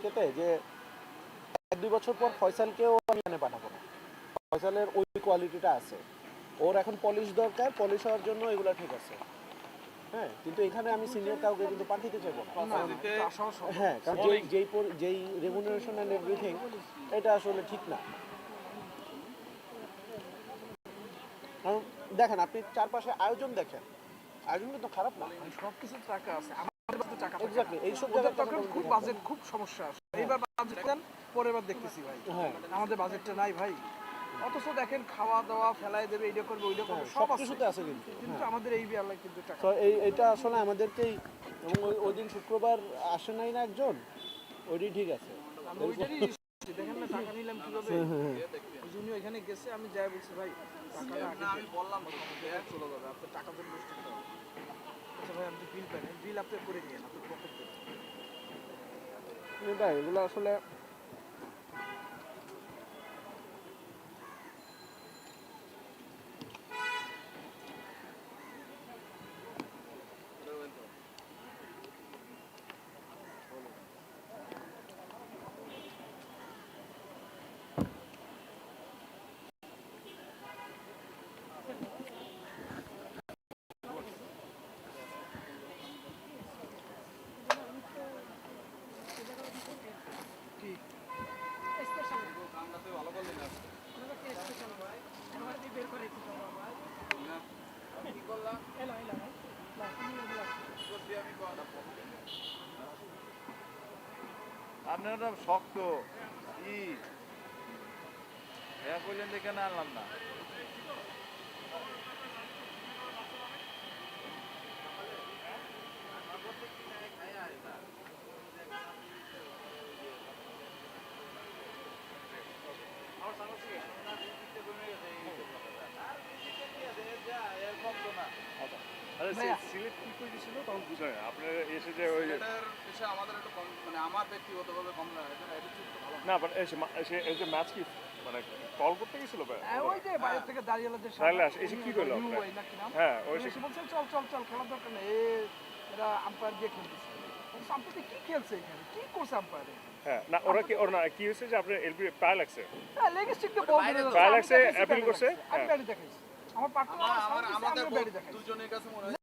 মার্কেটে যে 1-2 বছর পর ফয়সালকেও আমি এনে পাঠাবো না। ফয়সালের ওই কোয়ালিটিটা আছে, ওর এখন পলিশ দরকার, পলিশ হওয়ার জন্য এগুলো ঠিক আছে। হ্যাঁ, কিন্তু এখানে আমি সিনিয়র কাউকে কিন্তু পাঠাতে চাইবো না। হ্যাঁ, কারণ যেই রেমুনারেশন অ্যান্ড এভরিথিং এটা আসলে ঠিক না। কারণ দেখেন, আপনি চারপাশে আয়োজন দেখেন, আয়োজন কিন্তু খারাপ না, সবকিছু টাকা আছে, আমাদের টাকা এক্স্যাক্টলি এইসব জায়গায় তখন খুব বাজেট খুব সমস্যা আসে। এইবার বাজেট দেন, পরের বার দেখতেছি ভাই আমাদের বাজেটটা নাই ভাই, অথচ দেখেন খাওয়া দাওয়া ফেলাই দেবে, এইটা করবে ওইটা করবে, সব কিছুতে আছে কিন্তু আমাদের এই বেলায় কিন্তু টাকা। তো এইটা আসলে আমাদেরকেই, এবং ওই দিন শুক্রবার আসে নাই না একজন, ওইটাই ঠিক আছে। দেখেন না টাকা নিলাম কিভাবে, উনি ওইখানে গেছে, আমি যাই বলছি ভাই টাকাটা আগে আমি বললাম চলে যাবে, আপনার টাকা দেন বুঝতে হবে। আচ্ছা ভাই আপনি বিল পান, বিল আপনি করে নিয়েন, আপনি পকেট দেন। এগুলো আসলে আপনারা শক্ত ই করলেন দেখে না আনলাম না। সিলেট কি করে দিছিল তখন বুঝা যায় আপনার এসে যে ওই এসে আমাদের একটু কম, মানে আমার ব্যক্তিগতভাবে কম লাগে না, বাট এসে এই যে ম্যাচ কি মানে কল করতে গেছিল ভাই, ওই যে বাইরে থেকে দাঁড়িয়েলাদের সামনে এসে কি কইলো? হ্যাঁ ওই এসে বলছে চল চল চল খেলার দরকার নেই, এরা আম্পায়ার দিয়ে খেলতেছে। আম্পায়ার কি খেলছে এখানে, কি করছে আম্পায়ার? হ্যাঁ না ওরা কি ওর না কি হয়েছে যে আপনার এলবি প্রায় লাগছে, হ্যাঁ লেগ স্টিকটা বল ধরে প্রায় লাগছে অ্যাপিল করছে। আমি ব্যাডি দেখাইছি, আমার পার্টনার আমাদের দুজনের কাছে মনে হয়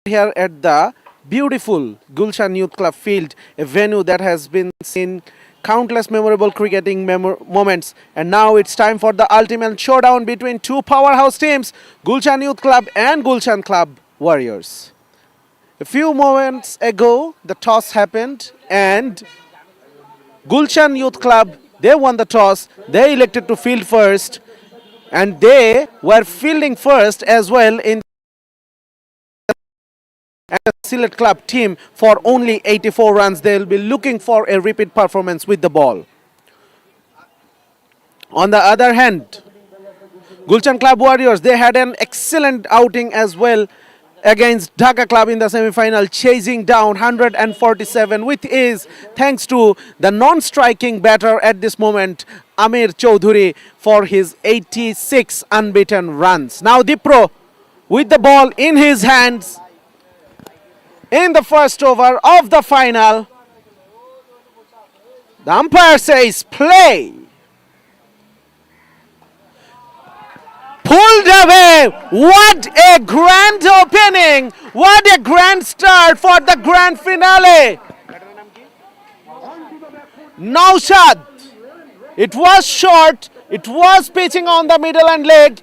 here at the beautiful Gulshan Youth Club field, a venue that has been seen countless memorable cricketing moments. And now it's time for the ultimate showdown between two powerhouse teams, Gulshan Youth Club and Gulshan Club Warriors. A few moments ago, the toss happened and Gulshan Youth Club, they won the toss. They elected to field first and they were fielding first as well in the Sylhet Club team for only 84 runs. They'll be looking for a repeat performance with the ball. On the other hand, Gulshan Club Warriors, they had an excellent outing as well against Dhaka Club in the semi-final, chasing down 147 with ease thanks to the non-striking batter at this moment, Amir Chowdhury, for his 86 unbeaten runs. Now Dipro with the ball in his hands in the first over of the final. The umpire says play. Pulled away. What a grand opening. What a grand start for the grand finale. Naushad. It was short. It was pitching on the middle and leg.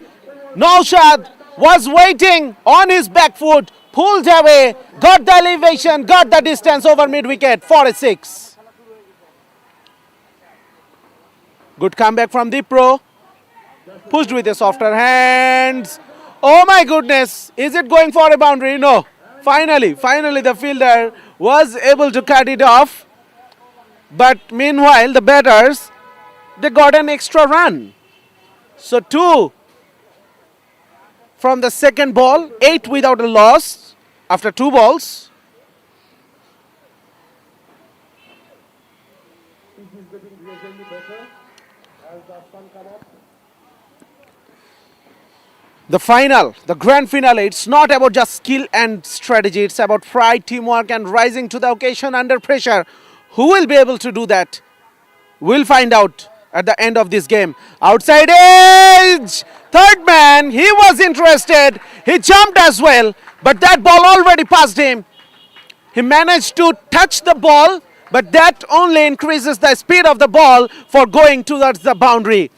Naushad was waiting on his back foot. Pulled away. Got the elevation. Got the distance over mid wicket for a 6. Good comeback from Dipro. Pushed with a softer hands. Oh my goodness. Is it going for a boundary? No. Finally the fielder was able to cut it off. But meanwhile, the batters, they got an extra run. So 2 from the second ball. 8 without a loss after 2 balls. The final, the grand finale, it's not about just skill and strategy. It's about pride, teamwork and rising to the occasion under pressure. Who will be able to do that? We'll find out at the end of this game. Outside edge! Third man, he was interested. He jumped as well, but that ball already passed him. He managed to touch the ball, but that only increases the speed of the ball for going towards the boundary.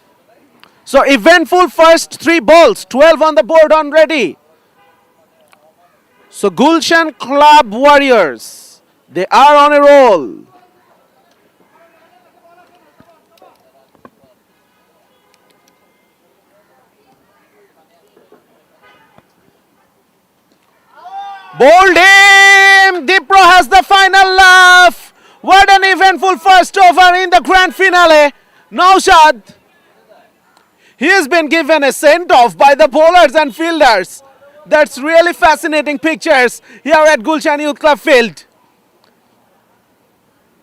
So eventful first 3 balls, 12 on the board already. So Gulshan Club Warriors, they are on a roll. Bowled him! Dipro has the final laugh. What an eventful first over in the grand finale. Naushad, he has been given a send-off by the bowlers and fielders. That's really fascinating pictures here at Gulshan Youth Club field.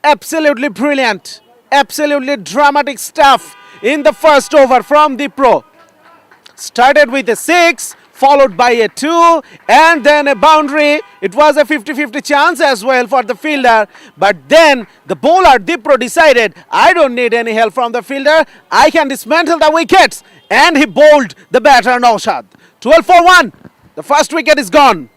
Absolutely brilliant. Absolutely dramatic stuff in the first over from Dipro. Started with a 6, followed by a 2 and then a boundary. It was a 50-50 chance as well for the fielder. But then the bowler Dipro decided, I don't need any help from the fielder. I can dismantle the wickets. And he bowled the batter Naushad. 12 for 1. The first wicket is gone.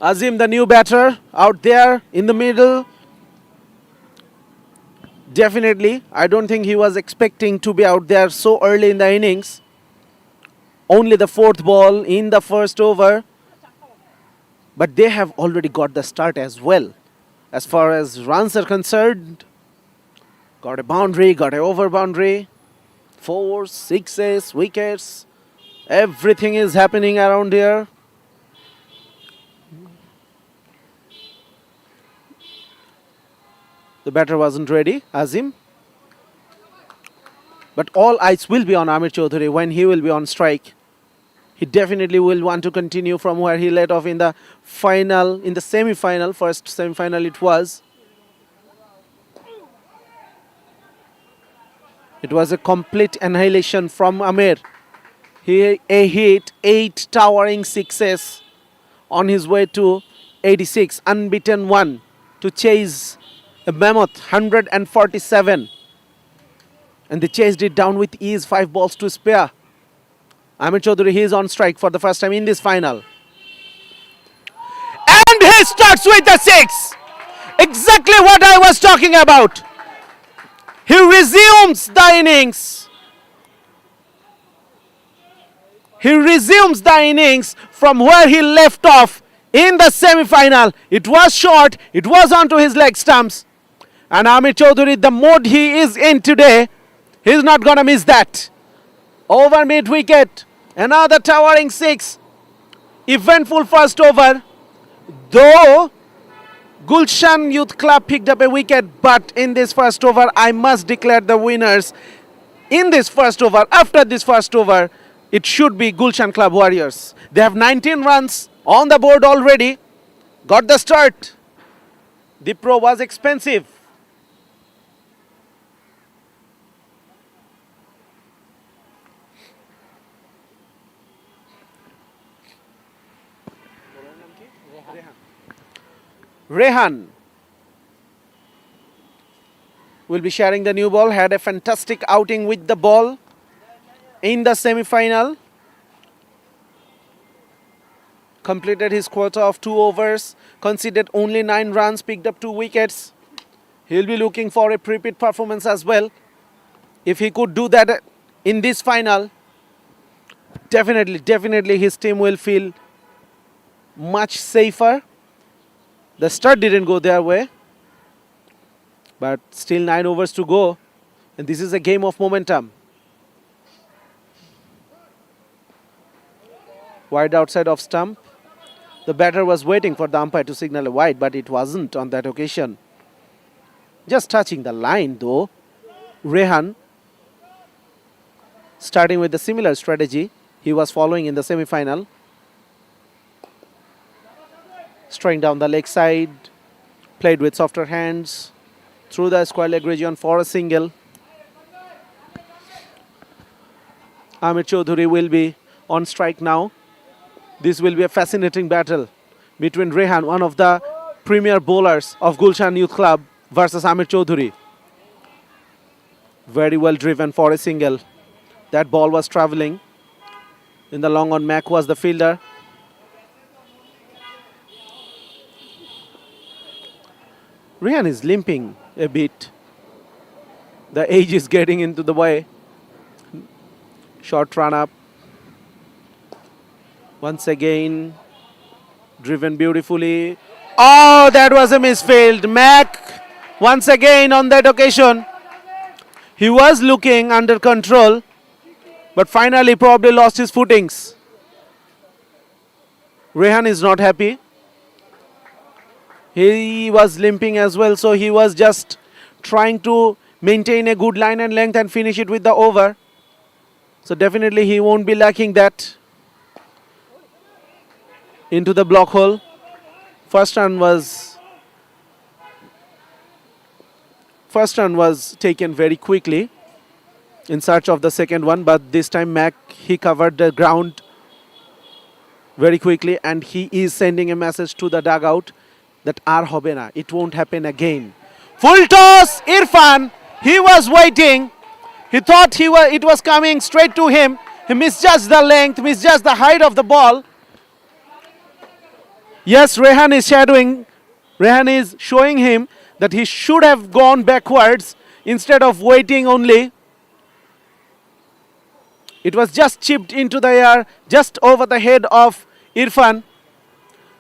Azim, the new batter, out there in the middle. Definitely, I don't think he was expecting to be out there so early in the innings. Only the 4th ball in the first over. But they have already got the start as well. As far as runs are concerned, got a boundary, got a over boundary. 4s, 6s, wickets. Everything is happening around here. The batter wasn't ready, Azim. But all eyes will be on Amir Chowdhury when he will be on strike. He definitely will want to continue from where he let off in the final, in the semi-final. First semi-final it was. It was a complete annihilation from Amir. He hit 8 towering 6s on his way to 86, unbeaten one to chase a mammoth 147. And they chased it down with ease, 5 balls to spare. Amir Chaudhary, he is on strike for the first time in this final. And he starts with the 6. Exactly what I was talking about. He resumes the innings. He resumes the innings from where he left off in the semi-final. It was short, it was onto his leg stumps. And Amir Chaudhary, the mode he is in today, he's not gonna miss that. Over mid-wicket, another towering 6. Eventful first over. Though Gulshan Youth Club picked up a wicket, but in this first over, I must declare the winners. In this first over, after this first over, it should be Gulshan Club Warriors. They have 19 runs on the board already. Got the start. The pro was expensive. Rehan will be sharing the new ball. Had a fantastic outing with the ball in the semi-final. Completed his quota of 2 overs. Conceded only 9 runs. Picked up 2 wickets. He'll be looking for a repeat performance as well. If he could do that in this final, definitely his team will feel much safer. The start didn't go their way, but still 9 overs to go, and this is a game of momentum. Wide outside of stump. The batter was waiting for the umpire to signal a wide, but it wasn't on that occasion. Just touching the line though. Rehan, starting with a similar strategy he was following in the semi-final. Straying down the leg side, played with softer hands, through the square leg region for a single. Amir Chaudhary will be on strike now. This will be a fascinating battle between Rehan, one of the premier bowlers of Gulshan Youth Club, versus Amir Chaudhary. Very well driven for a single. That ball was travelling. In the long on, Mac was the fielder. Rehan is limping a bit. The age is getting into the way. Short run up. Once again, driven beautifully. Oh, that was a misfield. Mac, once again on that occasion, he was looking under control, but finally probably lost his footings. Rehan is not happy. He was limping as well, so he was just trying to maintain a good line and length and finish it with the over. So definitely he won't be lacking that. Into the block hole. First run was taken very quickly in search of the second one, but this time Mac, he covered the ground very quickly, and he is sending a message to the dugout that ar hobe na, it won't happen again. Full toss, Irfan, he was waiting. He thought it was coming straight to him. He misjudged the length, misjudged the height of the ball. Yes, Rehan is shadowing. Rehan is showing him that he should have gone backwards instead of waiting only. It was just chipped into the air, just over the head of Irfan.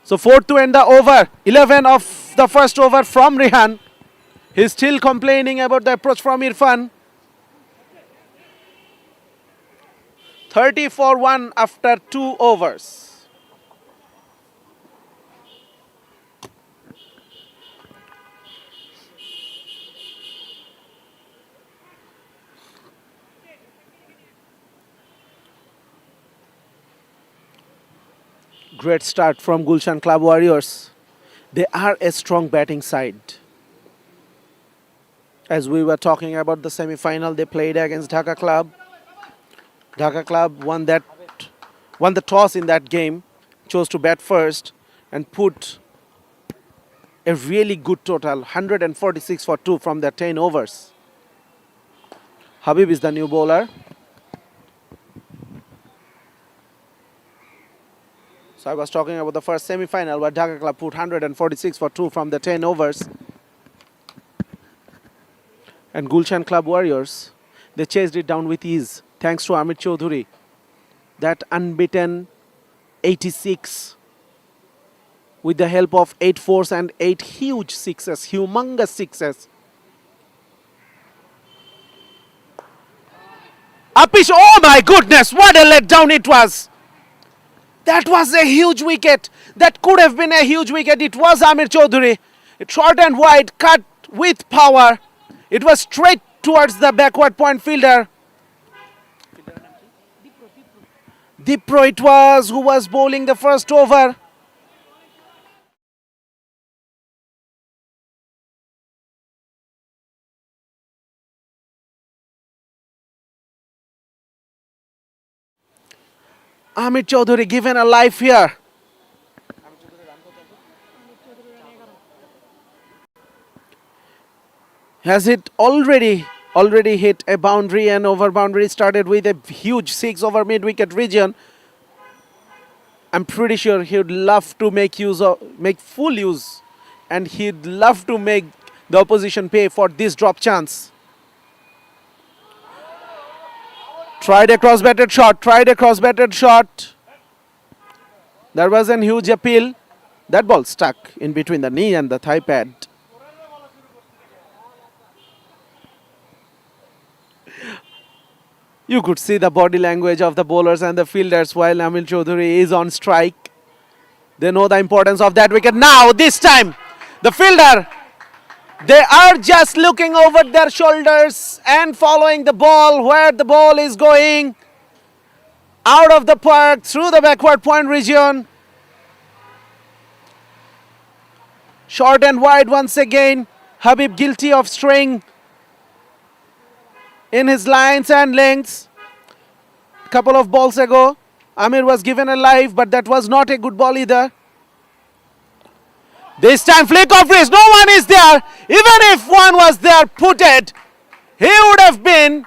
So 4 to end the over. 11 of the first over from Rehan. He's still complaining about the approach from Irfan. 30 for 1 after 2 overs. Great start from Gulshan Club Warriors. They are a strong batting side. As we were talking about the semi-final, they played against Dhaka Club. Dhaka Club won the toss in that game, chose to bat first and put A really good total, 146 for 2 from their 10 overs. Habib is the new bowler. So I was talking about the first semi-final where Dhaka Club put 146 for 2 from the 10 overs. And Gulshan Club Warriors, they chased it down with ease thanks to Amit Chaudhuri. That unbeaten 86 with the help of 8 fours and 8 huge sixes, humongous sixes. Apish, oh my goodness, what a letdown it was. That was a huge wicket. That could have been a huge wicket. It was Amir Chaudhuri. It short and wide, cut with power. It was straight towards the backward point fielder. Dipro it was, who was bowling the first over. Amit Chaudhuri given a life here. Has it already hit a boundary, and over boundary started with a huge 6 over mid-wicket region. I'm pretty sure he'd love to make full use, and he'd love to make the opposition pay for this drop chance. Tried a cross-batted shot. There was a huge appeal. That ball stuck in between the knee and the thigh pad. You could see the body language of the bowlers and the fielders while Amir Chaudhuri is on strike. They know the importance of that wicket. Now, this time, the fielder, they are just looking over their shoulders and following the ball where the ball is going. Out of the park, through the backward point region. Short and wide once again. Habib guilty of straying in his lines and lengths. Couple of balls ago, Amir was given a live, but that was not a good ball either. This time flick of wrist, no one is there. Even if one was there putted, he would have been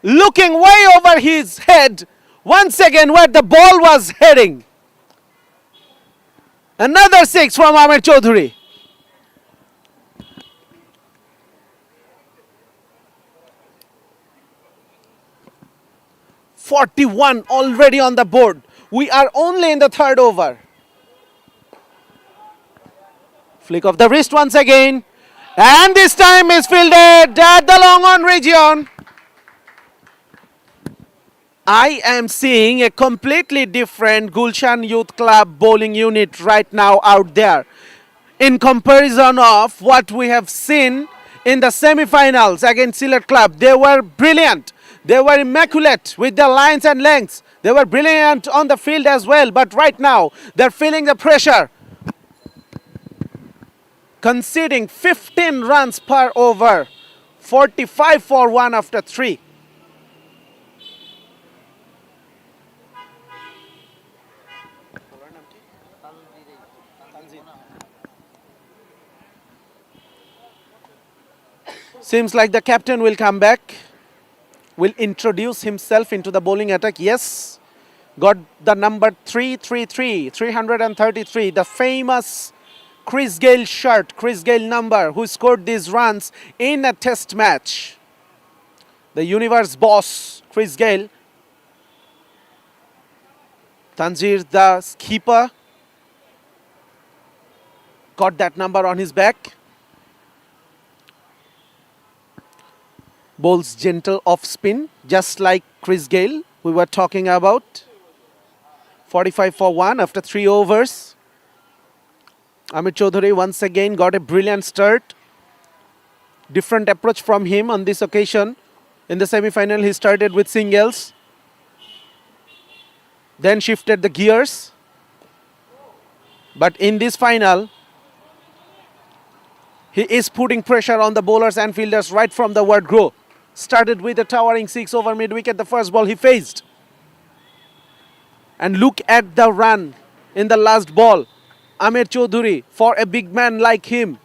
looking way over his head once again where the ball was heading. Another 6 from Amir Chaudhuri. "41 already on the board. We are only in the third over." Flick of the wrist once again. And this time is fielded at the long on region. I am seeing a completely different Gulshan Youth Club bowling unit right now out there. In comparison of what we have seen in the semi-finals against Sylhet Club. They were brilliant. They were immaculate with their lines and lengths. They were brilliant on the field as well. But right now, they're feeling the pressure. Conceding 15 runs per over. 45 for 1 after 3. Seems like the captain will come back. Will introduce himself into the bowling attack. Yes, got the number 333, 333, the famous Chris Gayle shirt, Chris Gayle number, who scored these runs in a test match. The universe boss, Chris Gayle. Tanzir, the keeper, got that number on his back. Bowls gentle off spin, just like Chris Gayle we were talking about. 45 for 1 after 3 overs. Amit Chaudhuri once again got a brilliant start. Different approach from him on this occasion. In the semi-final, he started with singles. Then shifted the gears. But in this final, he is putting pressure on the bowlers and fielders right from the word go. Started with a towering 6 over mid-wicket, the first ball he faced. And look at the run in the last ball. Amir Chaudhuri for a big man like him.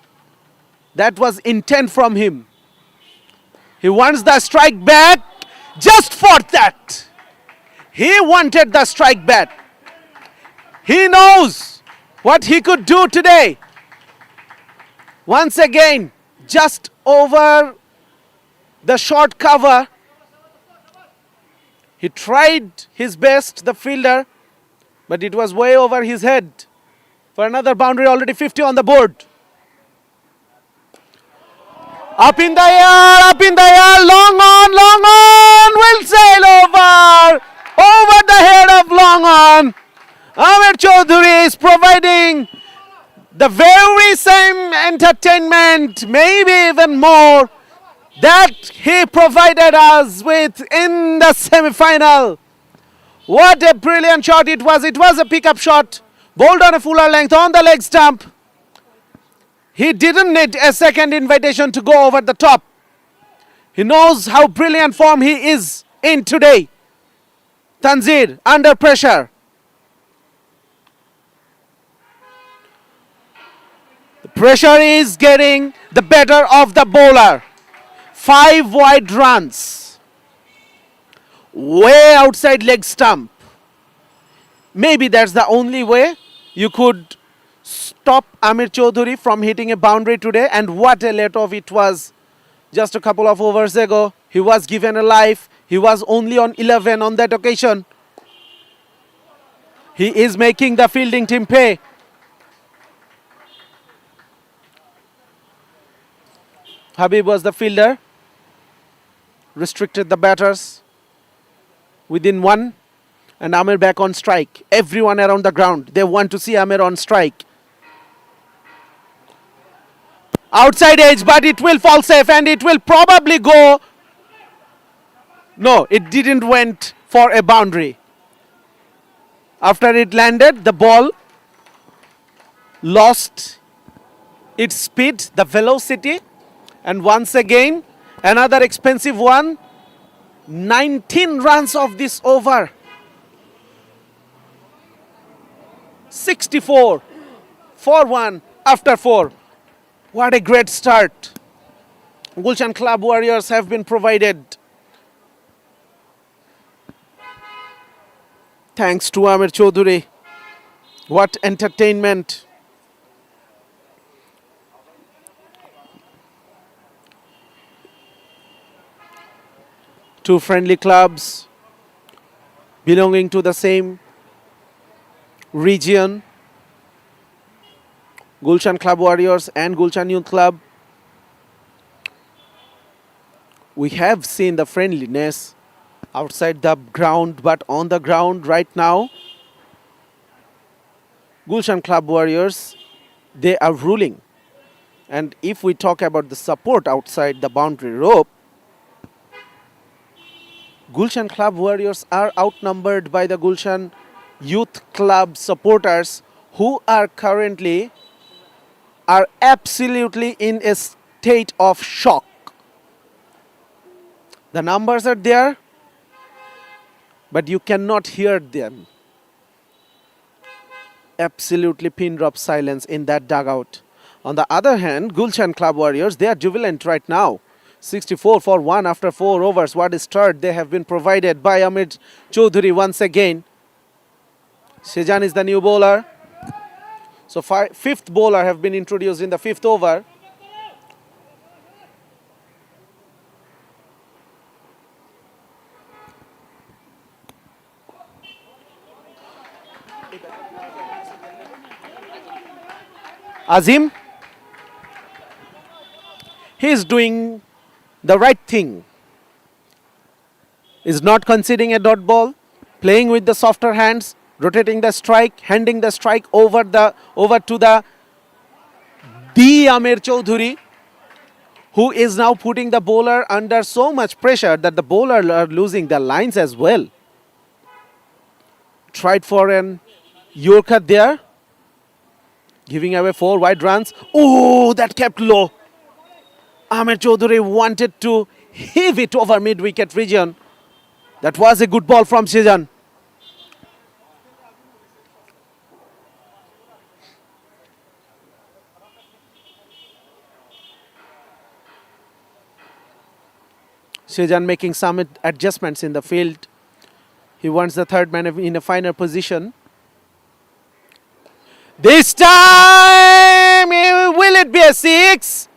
That was intent from him. He wants the strike back just for that. He wanted the strike back. He knows what he could do today. Once again, just over the short cover. He tried his best, the fielder, but it was way over his head. For another boundary, already 50 on the board. Up in the air, long on, will sail over the head of long on. Amir Chaudhuri is providing the very same entertainment, maybe even more, that he provided us with in the semi-final. What a brilliant shot it was. It was a pickup shot, bowled on a fuller length on the leg stump. He didn't need a second invitation to go over the top. He knows how brilliant form he is in today. Tanzir under pressure. The pressure is getting the better of the bowler. 5 wide runs. Way outside leg stump. Maybe that's the only way you could stop Amir Chaudhuri from hitting a boundary today, and what a let-off it was just a couple of overs ago. He was given a life. He was only on 11 on that occasion. He is making the fielding team pay. Habib was the fielder, restricted the batters within one, and Amir back on strike. Everyone around the ground, they want to see Amir on strike. Outside edge, but it will fall safe and it will probably go. No, it didn't went for a boundary. After it landed, the ball lost its speed, the velocity, and once again, another expensive one. 19 runs of this over. 64 for 1 after 4. What a great start. Gulshan Club Warriors have been provided. Thanks to Amir Chaudhuri. What entertainment. Two friendly clubs belonging to the same region. Gulshan Club Warriors and Gulshan Youth Club. We have seen the friendliness outside the ground, but on the ground right now, Gulshan Club Warriors, they are ruling. And if we talk about the support outside the boundary rope, Gulshan Club Warriors are outnumbered by the Gulshan Youth Club supporters, who are currently absolutely in a state of shock. The numbers are there, but you cannot hear them. Absolutely pin drop silence in that dugout. On the other hand, Gulshan Club Warriors, they are jubilant right now. 64 for 1 after 4 overs. What a start they have been provided by Amir Chaudhuri once again. Shejan is the new bowler. So fifth bowler have been introduced in the 5th over. Azim, he is doing the right thing. Is not conceding a dot ball, playing with the softer hands, rotating the strike, handing the strike over to the Amir Chaudhuri, who is now putting the bowler under so much pressure that the bowler are losing their lines as well. Tried for an Yorker there, giving away 4 wide runs. Oh, that kept low. Amir Chaudhuri wanted to heave it over mid-wicket region. That was a good ball from Shejan. Sejan making some adjustments in the field. He wants the third man in a finer position. This time, will it be a 6?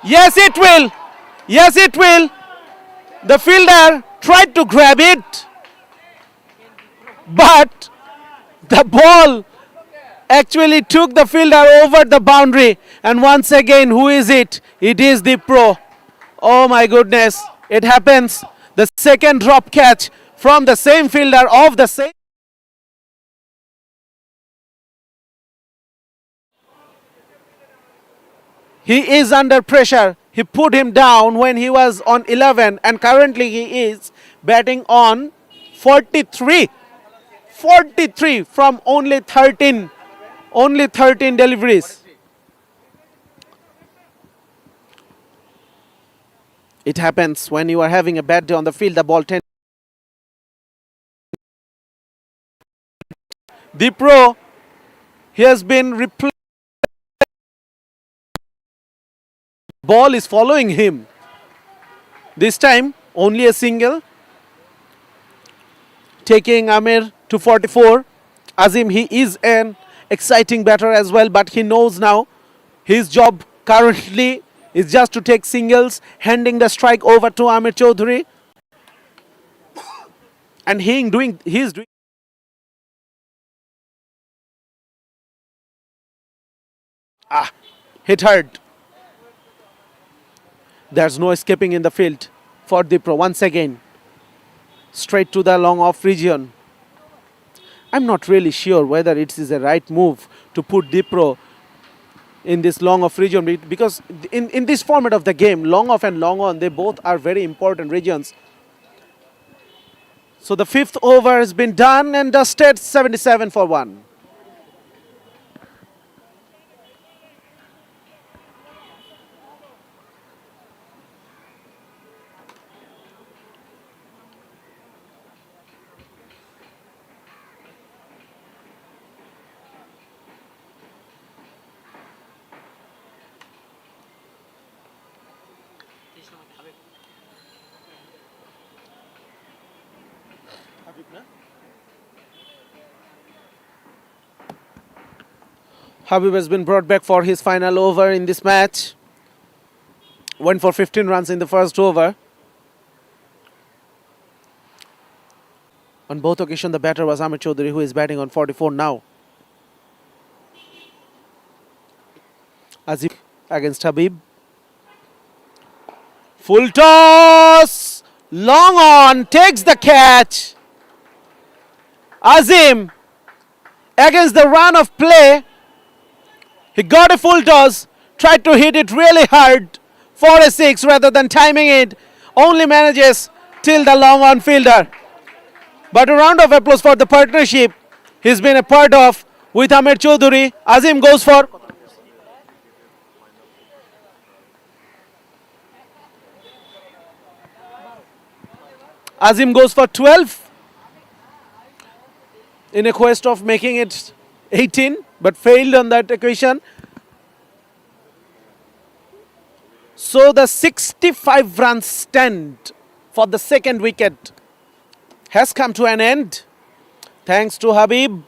Yes, it will. Yes, it will. The fielder tried to grab it, but the ball actually took the fielder over the boundary. And once again, who is it? It is the pro. Oh my goodness, it happens. The second drop catch from the same fielder of the same. He is under pressure. He put him down when he was on 11, and currently he is batting on 43. 43 from only 13 deliveries. It happens when you are having a bad day on the field. The ball tends. The pro, he has been replaced. Ball is following him. This time only a single, taking Amir to 44. Azim, he is an exciting batter as well, but he knows now his job currently is just to take singles, handing the strike over to Amir Chaudhary. And he is doing. Hit hard. There's no escaping in the field for Dipro. Once again, straight to the long off region. I'm not really sure whether it is a right move to put Dipro in this long off region, because in this format of the game, long off and long on, they both are very important regions. So the fifth over has been done and dusted. 77 for 1. Habib has been brought back for his final over in this match. Went for 15 runs in the first over. On both occasions, the batter was Amir Chaudhary, who is batting on 44 now. Azim against Habib. Full toss! Long on, takes the catch. Azim against the run of play. He got a full toss, tried to hit it really hard for a 6 rather than timing it. Only manages till the long on fielder. But a round of applause for the partnership he's been a part of with Amir Chaudhary. Azim goes for. Azim goes for 12 in a quest of making it 18, but failed on that occasion. So the 65 run stand for the second wicket has come to an end, thanks to Habib.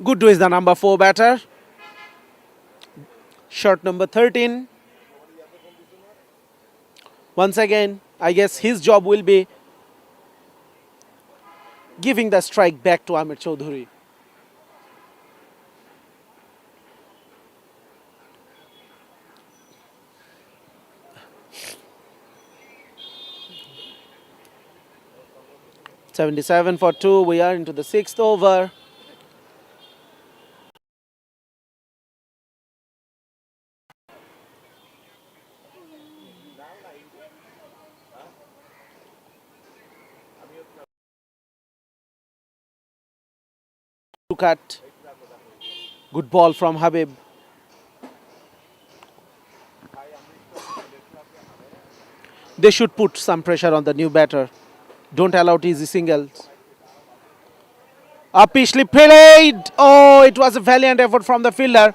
Guddu is the number 4 batter. Shot number 13. Once again, I guess his job will be giving the strike back to Amir Chaudhary. $77 for 2. We are into the 6th over. Cut. Good ball from Habib. They should put some pressure on the new batter. Don't allow easy singles. Upishly played. Oh, it was a valiant effort from the fielder.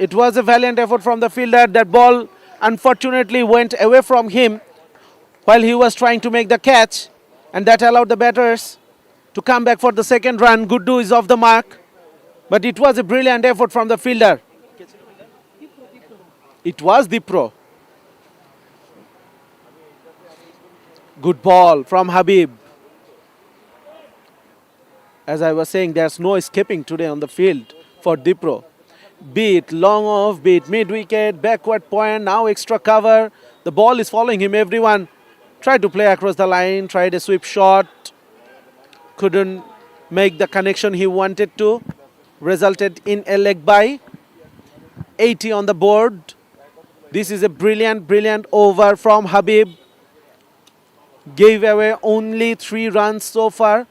It was a valiant effort from the fielder. That ball unfortunately went away from him while he was trying to make the catch, and that allowed the batters to come back for the second run. Guddu is off the mark, but it was a brilliant effort from the fielder. It was Dipro. Good ball from Habib. As I was saying, there's no escaping today on the field for Dipro. Be it long off, be it mid-wicket, backward point, now extra cover. The ball is following him. Everyone tried to play across the line, tried a sweep shot. Couldn't make the connection he wanted to. Resulted in a leg by. 80 on the board. This is a brilliant, brilliant over from Habib. Gave away only 3 runs so far.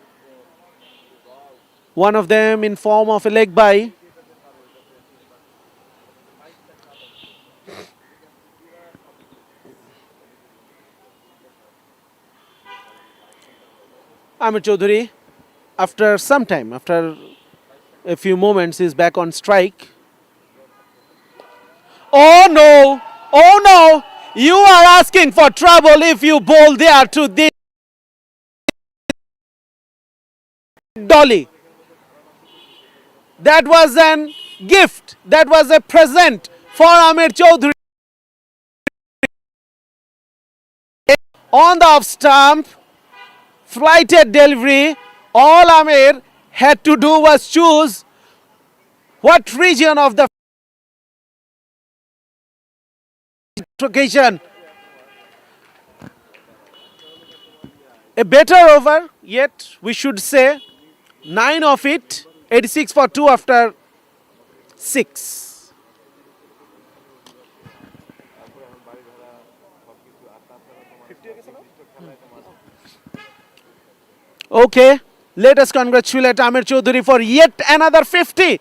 One of them in form of a leg by. Amir Chaudhary, after some time, after a few moments, is back on strike. Oh no! Oh no! You are asking for trouble if you bowl there to this dolly. That was an gift. That was a present for Amir Chaudhary. On the off stump, flighted delivery. All Amir had to do was choose what region of the occasion. A better over, yet we should say 9 of it. 86 for 2 after 6. Okay, let us congratulate Amir Chaudhary for yet another 50.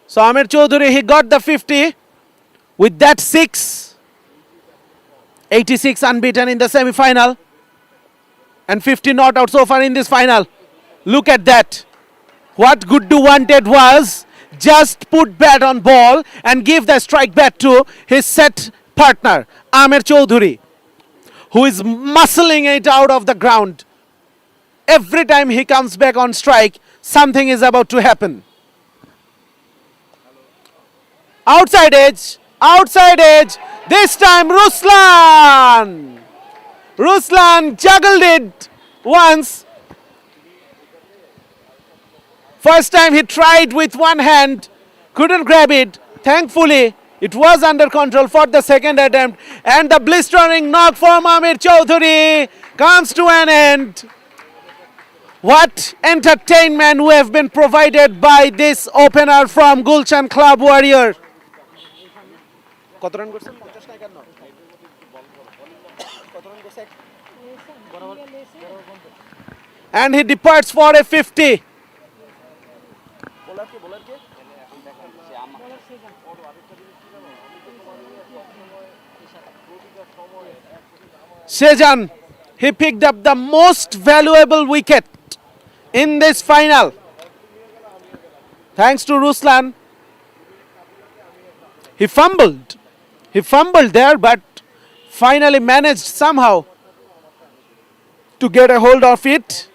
So Amir Chaudhary, he got the 50 with that 6. 86 unbeaten in the semi-final. And 50 not out so far in this final. Look at that. What Guddu wanted was just put bat on ball and give the strike bat to his set partner, Amir Chaudhary, who is muscling it out of the ground. Every time he comes back on strike, something is about to happen. Outside edge, outside edge. This time Ruslan. Ruslan juggled it once. First time he tried with one hand, couldn't grab it. Thankfully, it was under control for the second attempt. And the blistering knock from Amir Chaudhary comes to an end. What entertainment we have been provided by this opener from Gulshan Club Warrior. And he departs for a 50. Shejan, he picked up the most valuable wicket in this final. Thanks to Ruslan. He fumbled. He fumbled there, but finally managed somehow to get a hold of it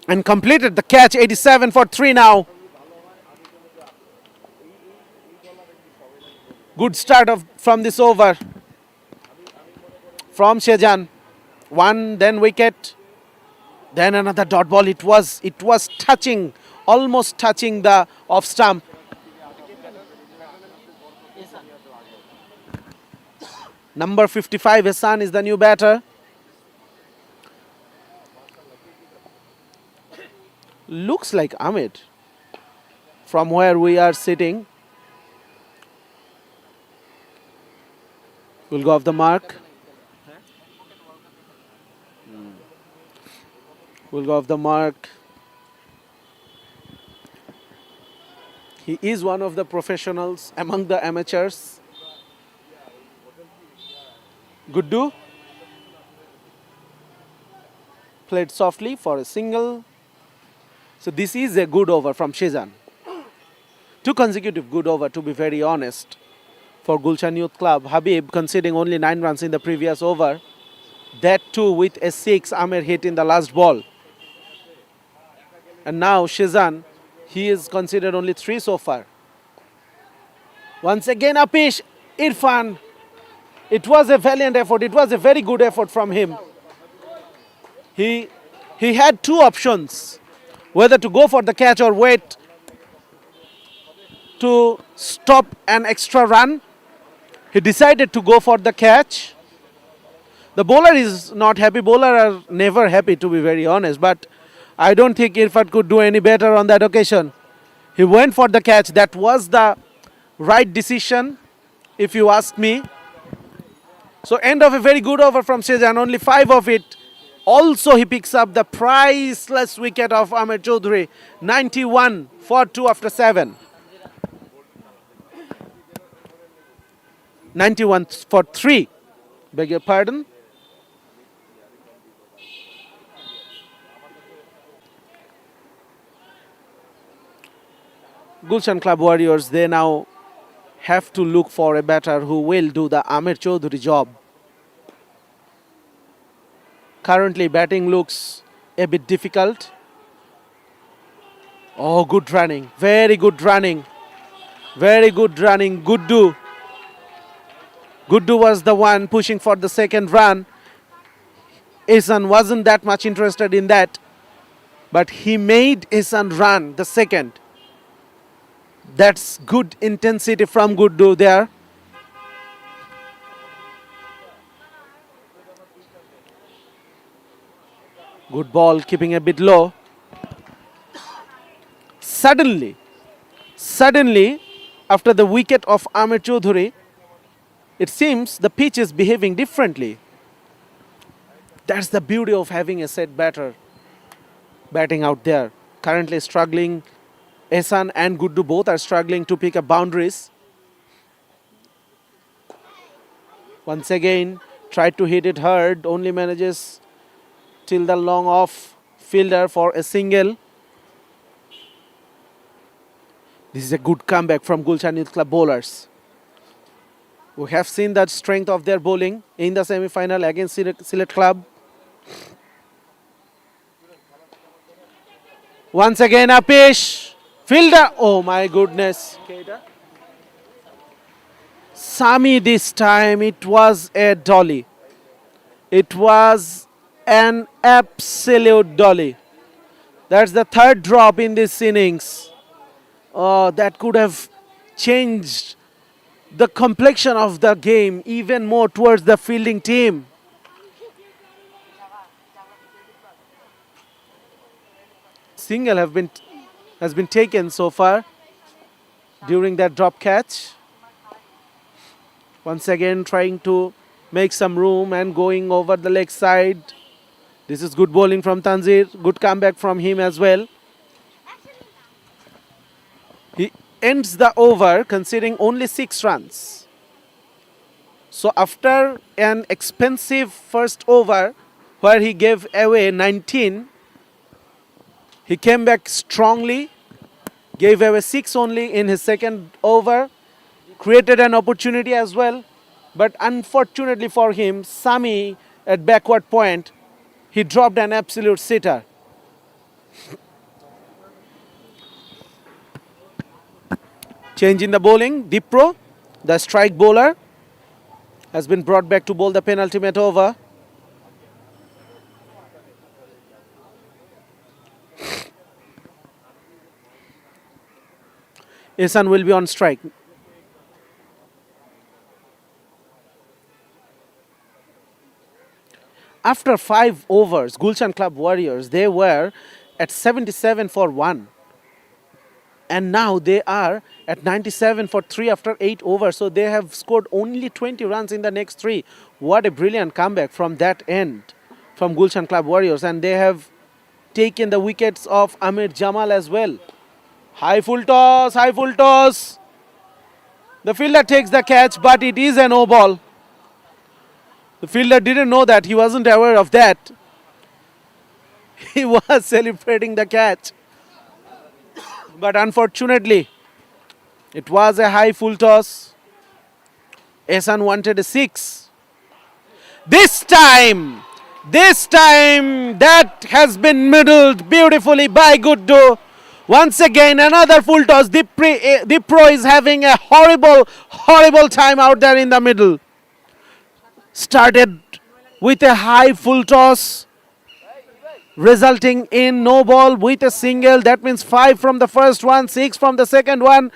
and completed the catch. 87 for 3 now. Good start from this over from Shejan. 1, then wicket, then another dot ball. It was touching, almost touching the off stump. Number 55, Hassan, is the new batter. Looks like Ahmed from where we are sitting. Will go off the mark. Will go off the mark. He is one of the professionals among the amateurs. Guddu. played softly for a single. So this is a good over from Shizan. 2 consecutive good over, to be very honest, for Gulshan Youth Club. Habib conceding only 9 runs in the previous over. That too with a 6 Amer hit in the last ball. And now Shizan, he is considered only 3 so far. Once again Apish, Irfan. It was a valiant effort. It was a very good effort from him. He had 2 options, whether to go for the catch or wait to stop an extra run. He decided to go for the catch. The bowler is not happy. Bowler are never happy, to be very honest. But I don't think Irfan could do any better on that occasion. He went for the catch. That was the right decision, if you ask me. So end of a very good over from Shizan. Only 5 of it. Also he picks up the priceless wicket of Ahmed Chaudhary. 91 for 2 after 7. 91 for 3. Beg your pardon. Gulshan Club Warriors, they now have to look for a batter who will do the Ahmed Chaudhary job. Currently batting looks a bit difficult. Oh, good running. Very good running. Very good running. Guddu. Guddu was the one pushing for the second run. Ihsan wasn't that much interested in that. But he made Ihsan run the second. That's good intensity from Guddu there. Good ball, keeping a bit low. Suddenly, after the wicket of Ahmed Chaudhary, it seems the pitch is behaving differently. That's the beauty of having a set batter batting out there. Currently struggling. Ehsan and Guddu both are struggling to pick up boundaries. Once again, tried to hit it hard, only manages till the long off fielder for a single. This is a good comeback from Gulshan Youth Club bowlers. We have seen that strength of their bowling in the semi-final against Sylhet Club. Once again, Apish. Fielder, oh my goodness. Sami this time, it was a dolly. It was an absolute dolly. That's the 3rd drop in this innings. That could have changed the complexion of the game even more towards the fielding team. Single has been taken so far during that drop catch. Once again trying to make some room and going over the leg side. This is good bowling from Tanzir. Good comeback from him as well. He ends the over conceding only 6 runs. So after an expensive first over where he gave away 19, he came back strongly, gave away 6 only in his second over, created an opportunity as well. But unfortunately for him, Sami at backward point, he dropped an absolute sitter. Change in the bowling. Dipro, the strike bowler, has been brought back to bowl the penultimate over. Ihsan will be on strike. After 5 overs, Gulshan Club Warriors, they were at 77 for 1. And now they are at 97 for 3 after 8 overs. So they have scored only 20 runs in the next 3. What a brilliant comeback from that end from Gulshan Club Warriors. And they have taken the wickets of Amir Jamal as well. High full toss, high full toss. The fielder takes the catch, but it is a no ball. The fielder didn't know that. He wasn't aware of that. He was celebrating the catch. But unfortunately, it was a high full toss. Ehsan wanted a 6. This time, that has been middled beautifully by Guddu. Once again, another full toss. Dipro is having a horrible time out there in the middle. Started with a high full toss, resulting in no ball with a single. That means 5 from the first one, 6 from the second one.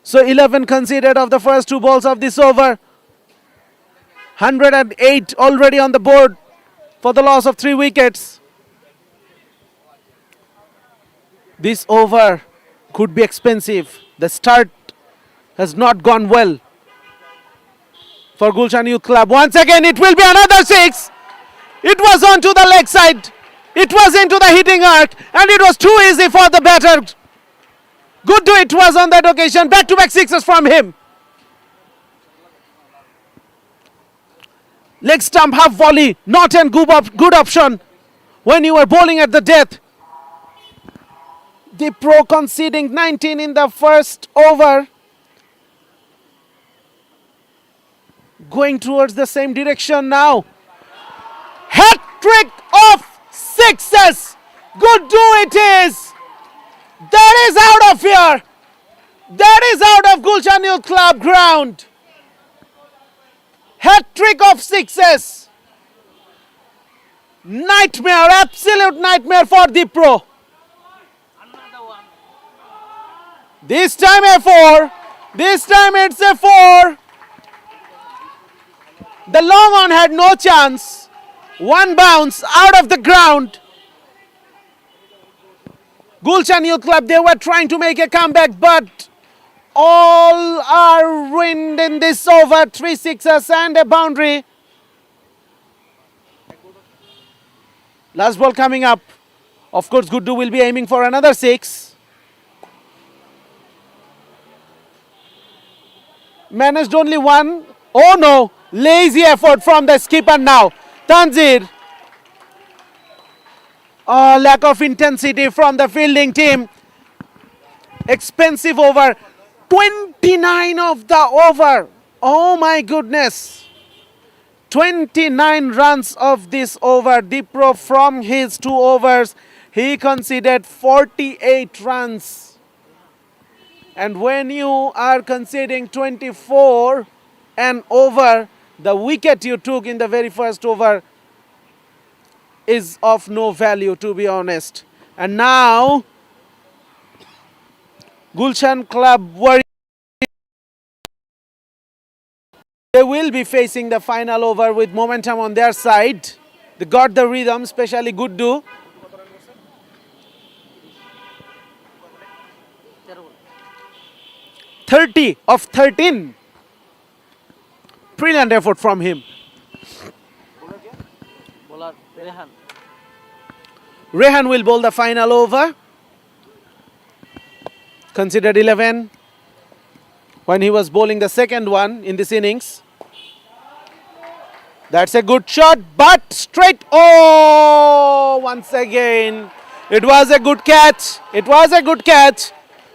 So 11 conceded of the first 2 balls of this over. 108 already on the board for the loss of 3 wickets. This over could be expensive. The start has not gone well for Gulshan Youth Club. Once again, it will be another 6. It was onto the leg side. It was into the hitting arc, and it was too easy for the batter. Good do it was on that occasion. Back-to-back 6s from him. Leg stump half volley, not a good option when you were bowling at the death. The pro conceding 19 in the first over. Going towards the same direction now. Hat-trick of 6s. Good do it is. That is out of here. That is out of Gulshan Youth Club ground. Hat-trick of 6s. Nightmare, absolute nightmare for Dipro. This time a 4. This time it's a 4. The long on had no chance. One bounce out of the ground. Gulshan Youth Club, they were trying to make a comeback, but all are ruined in this over. 3 6s and a boundary. Last ball coming up. Of course, Guddu will be aiming for another 6. Managed only 1. Oh no, lazy effort from the skipper now. Tanzir. Oh, lack of intensity from the fielding team. Expensive over. 29 of the over. Oh my goodness. 29 runs of this over. Dipro from his 2 overs, he conceded 48 runs. And when you are conceding 24 and over, the wicket you took in the very first over is of no value, to be honest. And now Gulshan Club worry. They will be facing the final over with momentum on their side. They got the rhythm, especially Guddu. 30 of 13. Brilliant effort from him. Rehan will bowl the final over. Considered 11 when he was bowling the second one in this innings. That's a good shot, but straight. Oh, once again. It was a good catch. It was a good catch.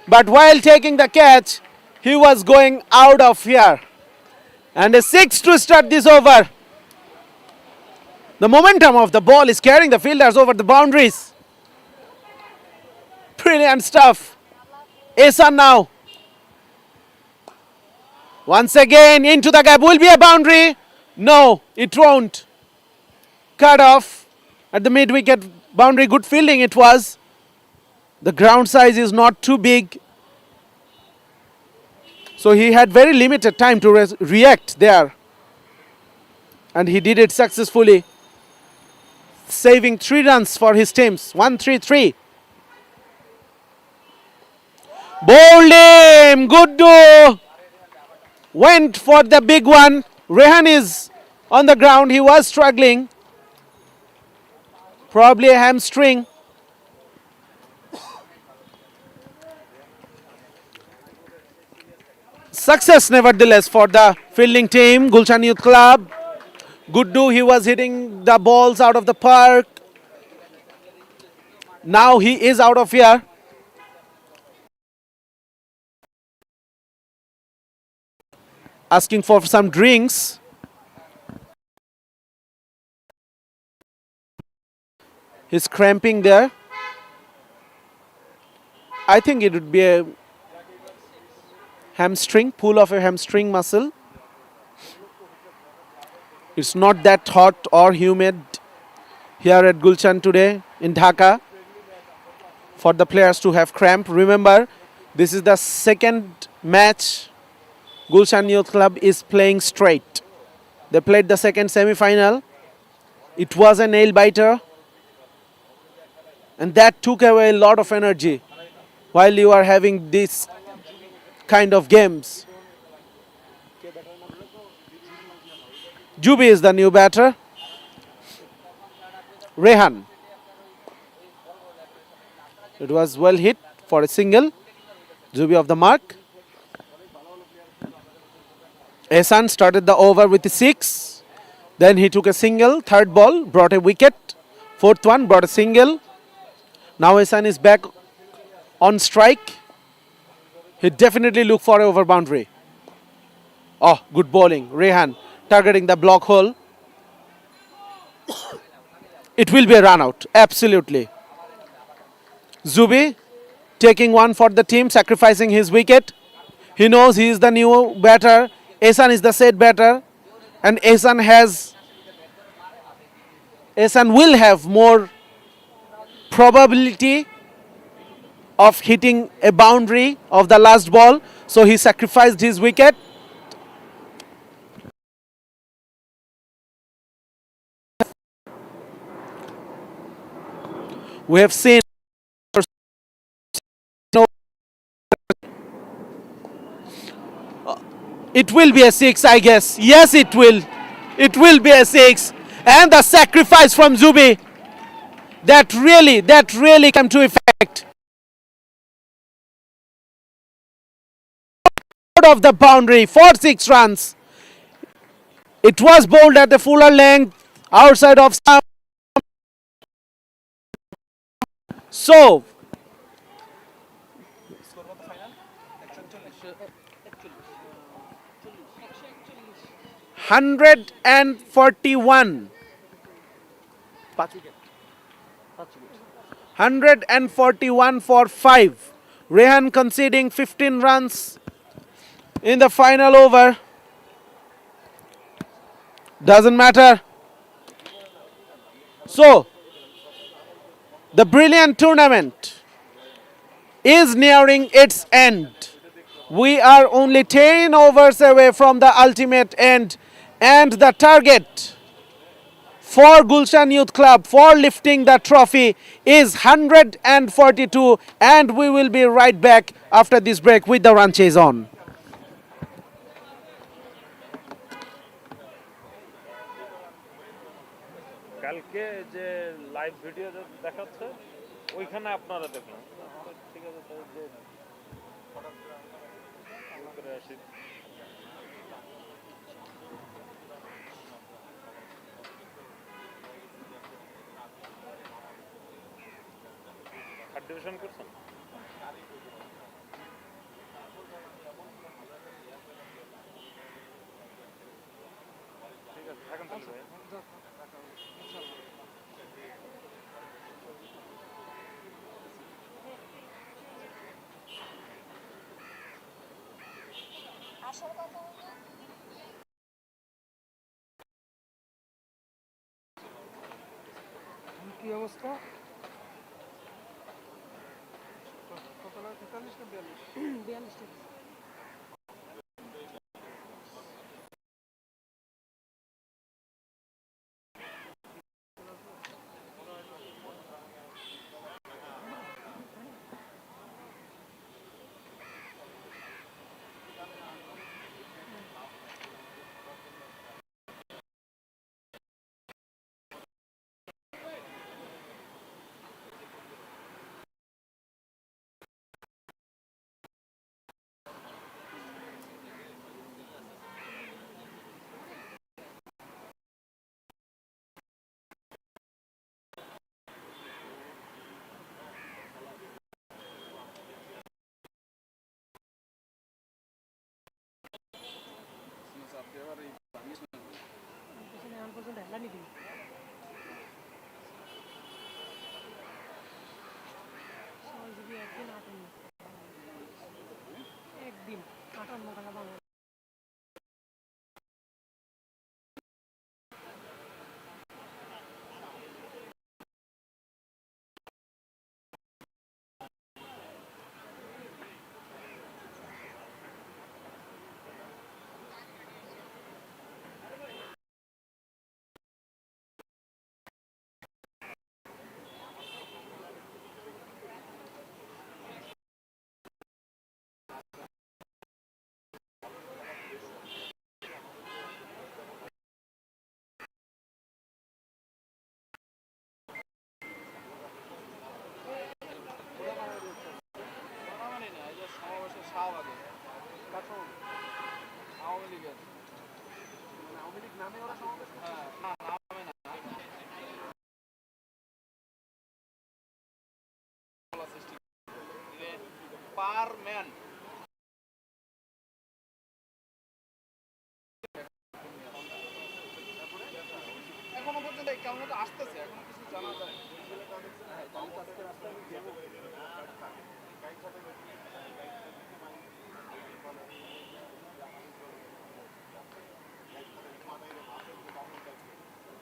But while taking the catch, he was going out of here. And a 6 to start this over. The momentum of the ball is carrying the fielders over the boundaries. Brilliant stuff. Ehsan now. Once again into the gap. Will be a boundary. No, it won't. Cut off at the mid-wicket boundary. Good fielding it was. The ground size is not too big. So he had very limited time to react there. And he did it successfully. Saving 3 runs for his teams. 1-3-3. Bowled him. Guddu went for the big one. Rehan is on the ground. He was struggling. Probably a hamstring. Success nevertheless for the fielding team. Gulshan Youth Club. Guddu, he was hitting the balls out of the park. Now he is out of here. Asking for some drinks. He's cramping there. I think it would be a hamstring, pull of a hamstring muscle. It's not that hot or humid here at Gulshan today in Dhaka for the players to have cramp. Remember, this is the second match Gulshan Youth Club is playing straight. They played the second semi-final. It was a nail biter, and that took away a lot of energy while you are having this kind of games. Jubi is the new batter. Rehan. It was well hit for a single. Jubi off the mark. Ehsan started the over with a 6. Then he took a single. Third ball brought a wicket. Fourth one brought a single. Now Ehsan is back on strike. He definitely looked for an over boundary. Oh, good bowling. Rehan targeting the block hole. It will be a run out. Absolutely. Zubi taking one for the team, sacrificing his wicket. He knows he is the new batter. Ehsan is the set batter. And Ehsan will have more probability of hitting a boundary of the last ball. So he sacrificed his wicket. We have seen it will be a 6, I guess. Yes, it will. It will be a 6. And the sacrifice from Zubi that really came to effect. Out of the boundary for 6 runs. It was bowled at the fuller length outside of stump. So 141. 141 for 5. Rehan conceding 15 runs in the final over. Doesn't matter. So, the brilliant tournament is nearing its end. We are only 10 overs away from the ultimate end, and the target for Gulshan Youth Club for lifting the trophy is 142, and we will be right back after this break with the run chase on. কালকে যে live video দেখাচ্ছে ওইখানে আপনারা দেখলাম ঠিক আছে তো যে করে আসি ডিভিশন করছেন ঠিক আছে থাকেন তাহলে কি অবস্থা? কত লাগে? 43 না 42? 42 টাকা। একদিন 58 টাকা দাম। সমাবেশের শাহবাগে আওয়ামী লীগের আওয়ামী লীগ নামে ওরা সমাবেশ করছে? হ্যাঁ না নামে না সৃষ্টি পার ম্যান এখনো পর্যন্ত কেমন মতো আসতেছে, এখনো কিছু জানা যায় না।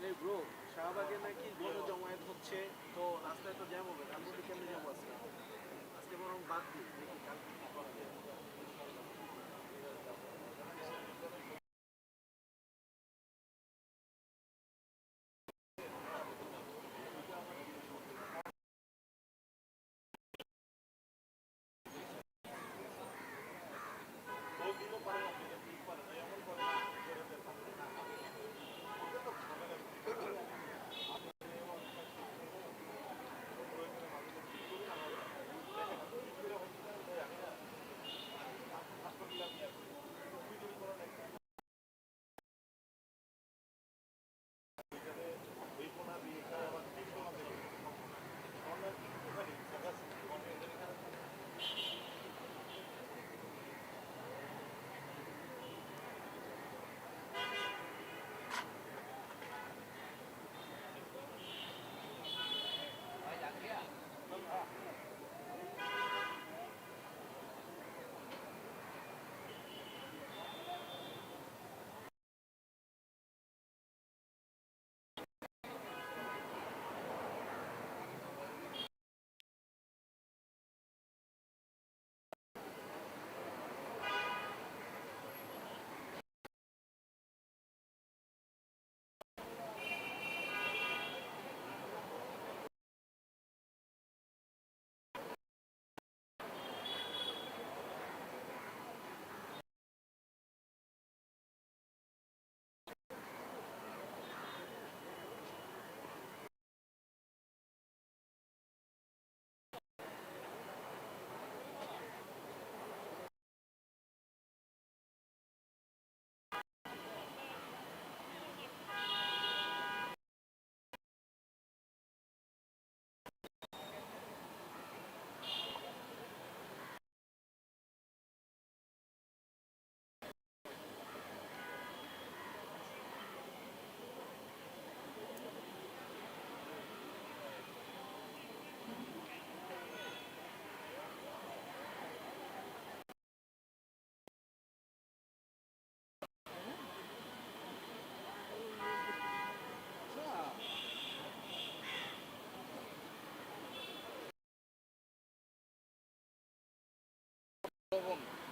এই ব্রো, শাহবাগে নাকি গণ জমায়েত হচ্ছে, তো রাস্তায় তো জ্যাম হবে, তার মধ্যে কেমনে যাবো আজকে? আজকে বরং বাদ দিই, দেখি কালকে কি করা যায়।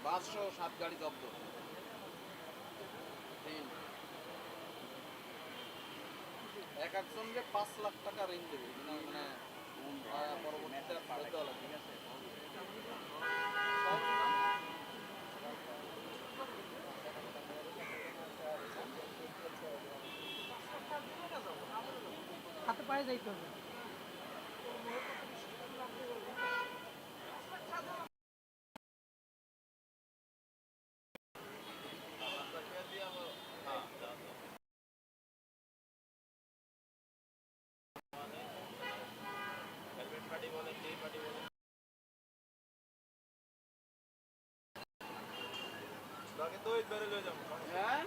বাসসহ 7 গাড়ি জব্দ। এক একজনকে 5 লাখ টাকা ঋণ দেবে, মানে পরবর্তীতে ফেরত দেওয়া লাগবে। ঠিক আছে, হাতে পায়ে যাইতে হবে। হ্যাঁ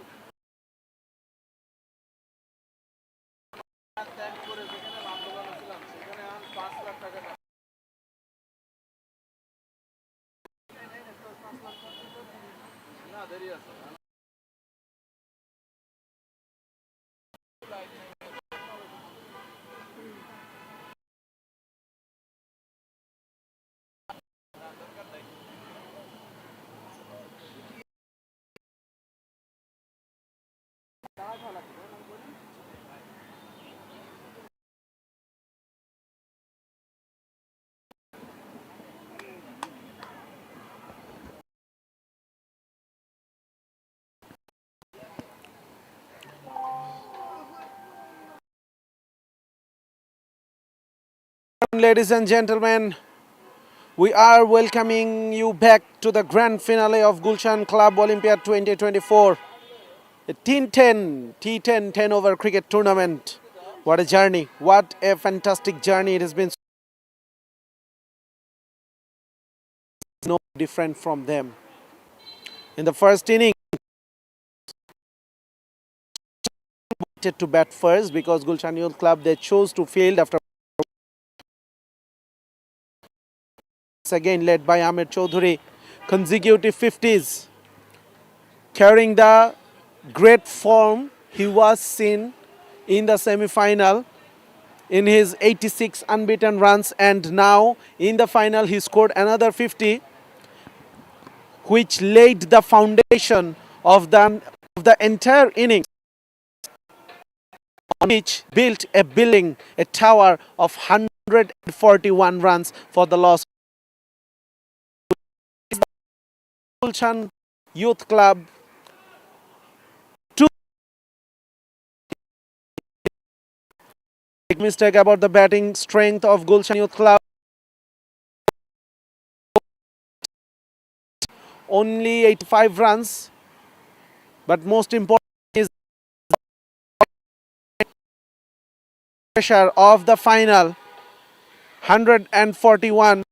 Ladies and gentlemen, we are welcoming you back to the grand finale of Gulshan Club Olympiad 2024. A T10 10 over cricket tournament. What a journey. What a fantastic journey it has been. No different from them. In the first inning, to bat first because Gulshan Youth Club they chose to field after again led by Ahmed Chaudhary, consecutive 50s, carrying the great form he was seen in the semi-final in his 86 unbeaten runs, and now in the final he scored another 50 which laid the foundation of the entire innings, on which built a building, a tower of 141 runs for the loss. Gulshan Youth Club to make mistake about the batting strength of Gulshan Youth Club. Only 85 runs, but most important is the pressure of the final. 141,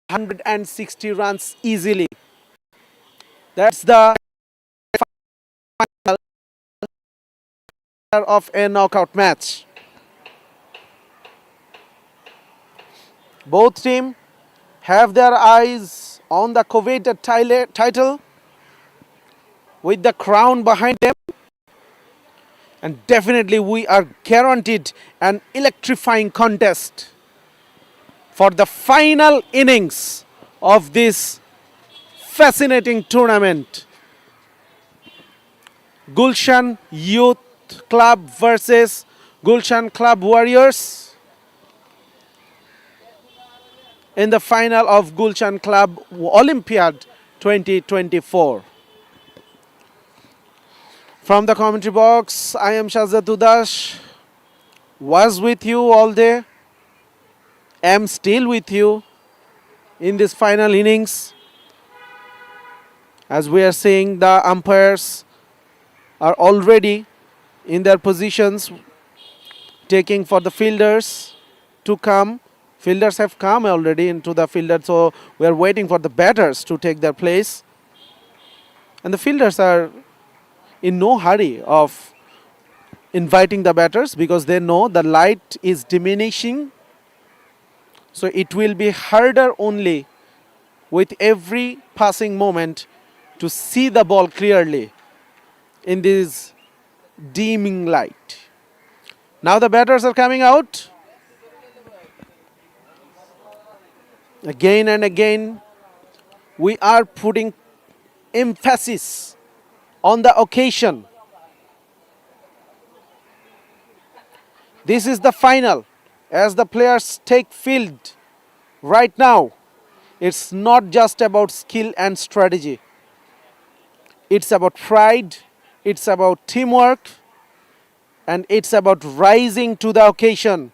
160 runs easily. That's the final of a knockout match. Both teams have their eyes on the coveted title with the crown behind them, and definitely we are guaranteed an electrifying contest for the final innings of this fascinating tournament. Gulshan Youth Club versus Gulshan Club Warriors in the final of Gulshan Club Olympiad 2024. From the commentary box, I am Shazad Udash, was with you all day, am still with you in this final innings. As we are seeing, the umpires are already in their positions, taking for the fielders to come. Fielders have come already into the fielder, so we are waiting for the batters to take their place. And the fielders are in no hurry of inviting the batters because they know the light is diminishing. So it will be harder only with every passing moment to see the ball clearly in this dimming light. Now the batters are coming out. Again and again, we are putting emphasis on the occasion. This is the final. As the players take field right now, it's not just about skill and strategy. It's about pride, it's about teamwork, and it's about rising to the occasion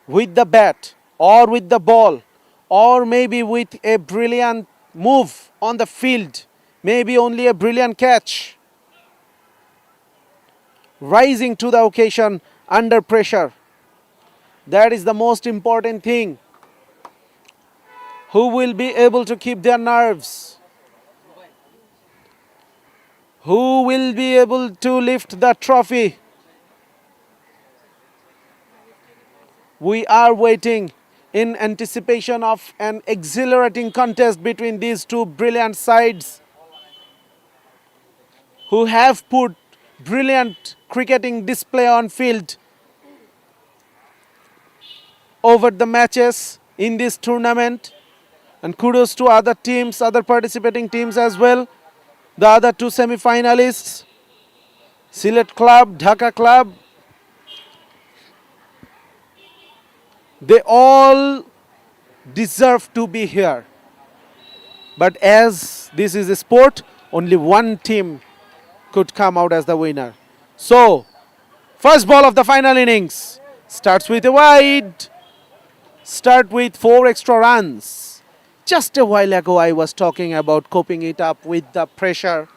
with the bat or with the ball, or maybe with a brilliant move on the field, maybe only a brilliant catch. Rising to the occasion under pressure. That is the most important thing. Who will be able to keep their nerves? Who will be able to lift the trophy? We are waiting in anticipation of an exhilarating contest between these two brilliant sides who have put brilliant cricketing display on field over the matches in this tournament. And kudos to other teams, other participating teams as well. The other two semi-finalists, Sylhet Club, Dhaka Club, they all deserve to be here. But as this is a sport, only one team could come out as the winner. So, first ball of the final innings starts with a wide. Start with 4 extra runs. Just a while ago I was talking about coping it up with the pressure.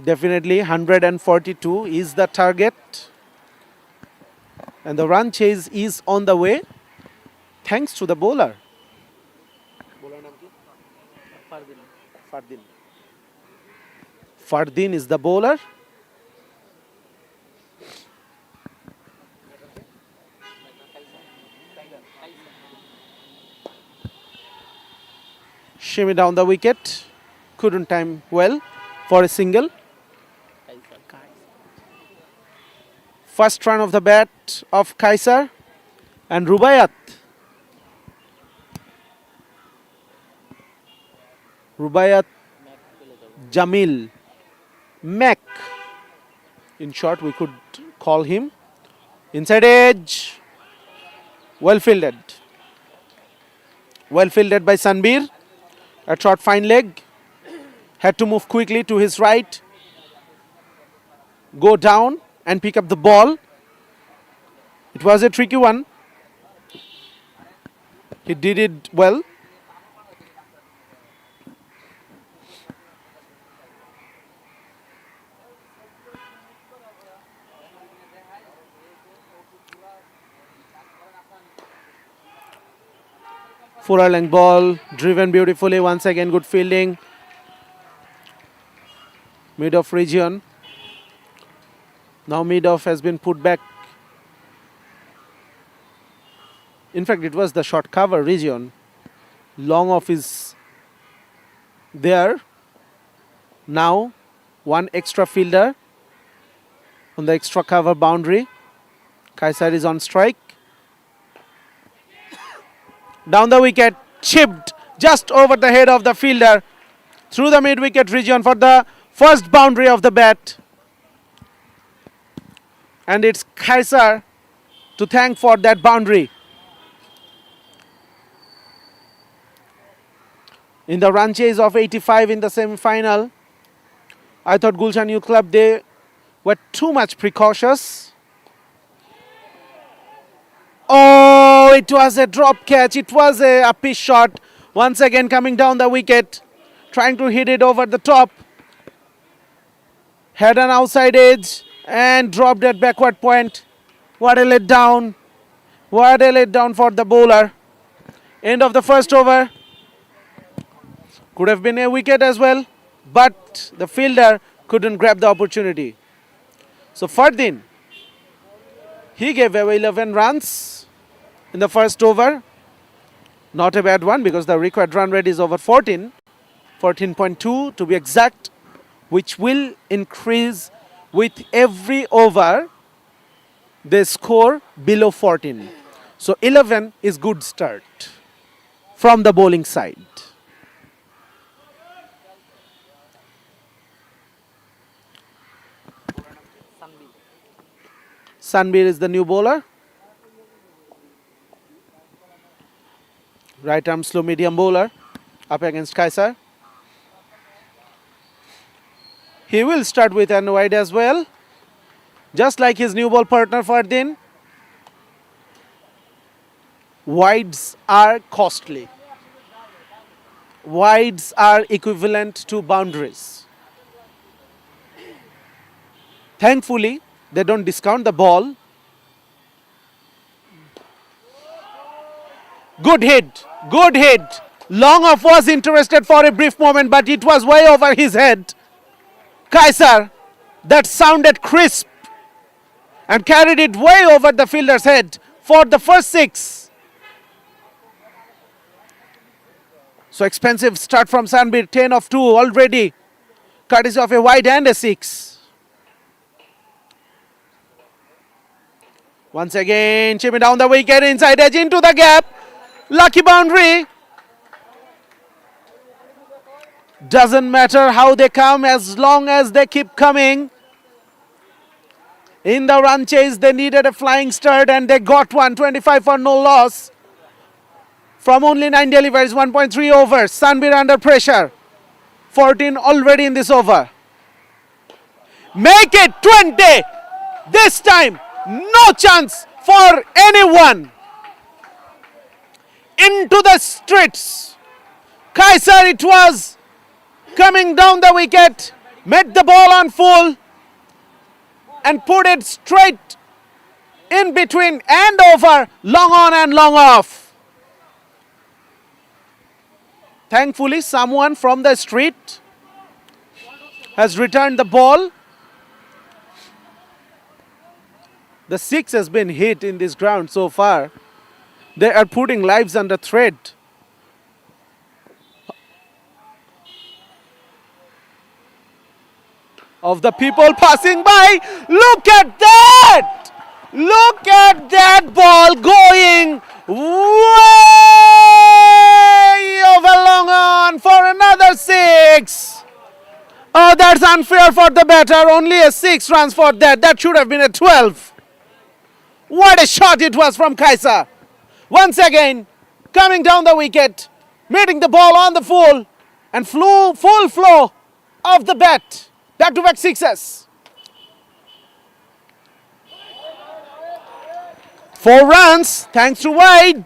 Definitely 142 is the target. And the run chase is on the way thanks to the bowler. Fardin is the bowler. Shimmy down the wicket. Couldn't time well for a single. First run of the bat of Kaisar and Rubaiyat. Rubaiyat Jamil Mac. In short, we could call him. Inside edge. Well fielded. Well fielded by Sanbir. A short fine leg. Had to move quickly to his right. Go down and pick up the ball. It was a tricky one. He did it well. Fuller length ball, driven beautifully. Once again, good fielding. Mid-off region. Now mid-off has been put back. In fact, it was the short cover region. Long off is there. Now, one extra fielder on the extra cover boundary. Kaisar is on strike. Down the wicket, chipped just over the head of the fielder through the mid-wicket region for the first boundary of the bat. And it's Kaisar to thank for that boundary. In the run chase of 85 in the semi-final, I thought Gulshan Youth Club, they were too much precautious. Oh, it was a drop catch. It was a uppy shot. Once again coming down the wicket, trying to hit it over the top. Had an outside edge and dropped at backward point. What a letdown. What a letdown for the bowler. End of the first over. Could have been a wicket as well, but the fielder couldn't grab the opportunity. So Fardin, he gave away 11 runs in the first over. Not a bad one because the required run rate is over 14. 14.2 to be exact, which will increase with every over. They score below 14. So 11 is good start from the bowling side. Sanbir is the new bowler. Right arm slow medium bowler up against Kaisar. He will start with an wide as well. Just like his new ball partner Fardin. Wides are costly. Wides are equivalent to boundaries. Thankfully, they don't discount the ball. Good hit. Good hit. Long off was interested for a brief moment, but it was way over his head. Kaisar, that sounded crisp. and carried it way over the fielder's head for the first 6. So expensive start from Sanbir, 10 of 2 already, courtesy of a wide and a 6. Once again, chipping down the wicket, inside edge into the gap. Lucky boundary. Doesn't matter how they come as long as they keep coming. In the run chase, they needed a flying start and they got one. 25 for no loss. From only 9 deliveries, 1.3 overs. Sanbir under pressure. 14 already in this over. Make it 20. This time, no chance for anyone. Into the streets. Kaiser it was, coming down the wicket, met the ball on full and put it straight in between and over, long on and long off. Thankfully, someone from the street has returned the ball. The 6 has been hit in this ground so far. They are putting lives under threat. Of the people passing by. Look at that! Look at that ball going way over long on for another 6. Oh, that's unfair for the batter. Only a 6 runs for that. That should have been a 12. What a shot it was from Kaiser. Once again, coming down the wicket, meeting the ball on the full and full flow of the bat. Back-to-back 6s. 4 runs thanks to wide.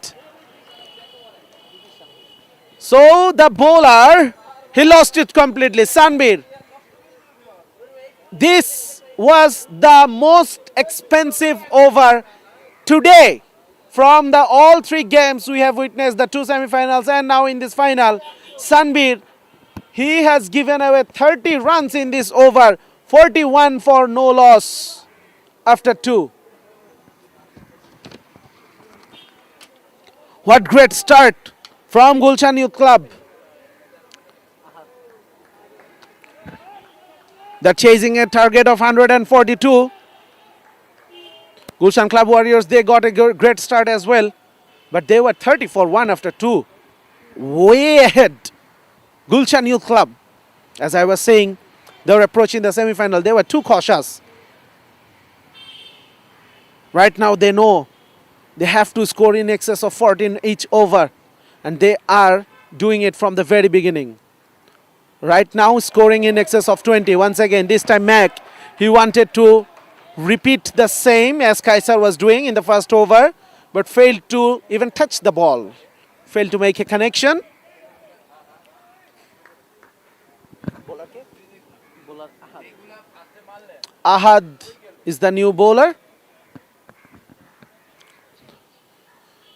So the bowler, he lost it completely. Sanbir. This was the most expensive over today. From the all 3 games we have witnessed, the 2 semi-finals and now in this final, Sanbir, he has given away 30 runs in this over, 41 for no loss after 2. What great start from Gulshan Youth Club. They're chasing a target of 142. Gulshan Club Warriors, they got a great start as well. But they were 30 for 1 after 2. Way ahead. Gulshan Youth Club, as I was saying, they were approaching the semi-final. They were too cautious. Right now they know they have to score in excess of 14 each over. And they are doing it from the very beginning. Right now scoring in excess of 20. Once again, this time Mac, he wanted to repeat the same as Kaiser was doing in the first over, but failed to even touch the ball. Failed to make a connection. Ahad is the new bowler.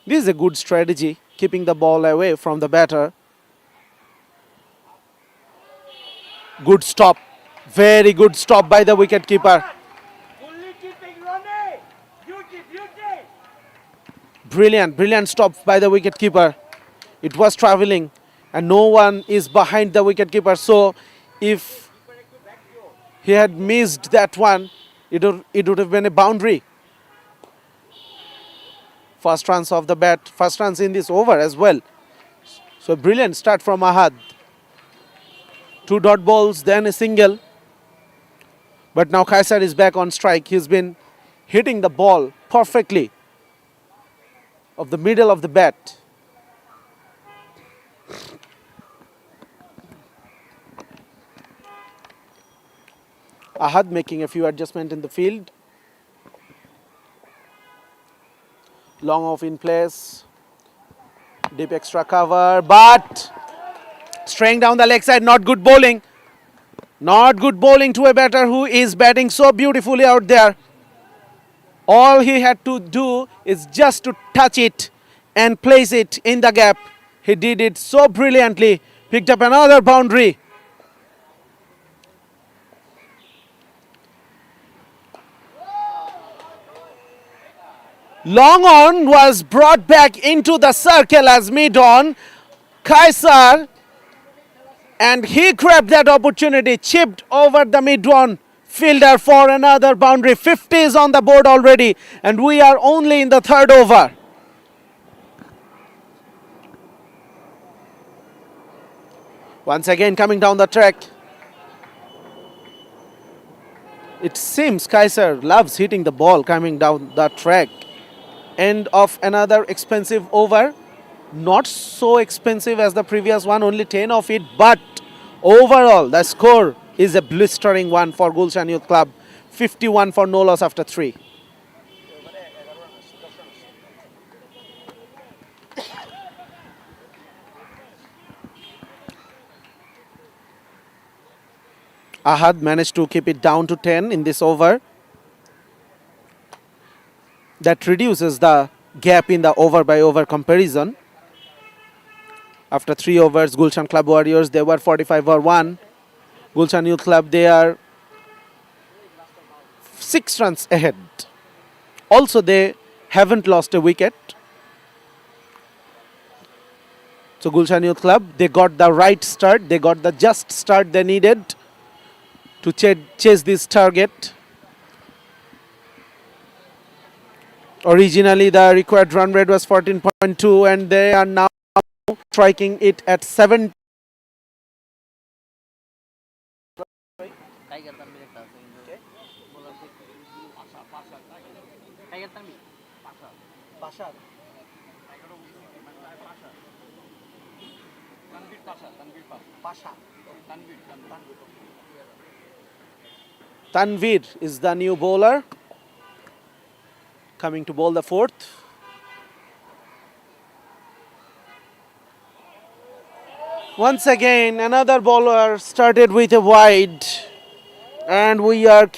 This is a good strategy, keeping the ball away from the batter. Good stop. Very good stop by the wicketkeeper. Brilliant stop by the wicketkeeper. It was travelling and no one is behind the wicketkeeper. So if he had missed that one, it would have been a boundary. First runs of the bat, first runs in this over as well. So brilliant start from Ahad. 2 dot balls, then a single. But now Kaiser is back on strike. He's been hitting the ball perfectly of the middle of the bat. Ahad making a few adjustments in the field. Long off in place. Deep extra cover, but straying down the leg side, not good bowling. Not good bowling to a batter who is batting so beautifully out there. All he had to do is just to touch it and place it in the gap. He did it so brilliantly. Picked up another boundary. Long on was brought back into the circle as mid-on. Kaiser, and he grabbed that opportunity, chipped over the mid-on fielder for another boundary. 50 is on the board already, and we are only in the third over. Once again coming down the track. It seems Kaiser loves hitting the ball coming down the track. End of another expensive over. Not so expensive as the previous one, only 10 of it, but overall the score is a blistering one for Gulshan Youth Club. 51 for no loss after 3. Ahad managed to keep it down to 10 in this over. That reduces the gap in the over by over comparison. After 3 overs, Gulshan Club Warriors, they were 45 for 1. Gulshan Youth Club, they are 6 runs ahead. Also, they haven't lost a wicket. So Gulshan Youth Club, they got the right start. They got the just start they needed to chase this target. Originally, the required run rate was 14.2, and they are now striking it at 7. Tanvir is the new bowler coming to bowl the 4th. Once again, another bowler started with a wide, and we are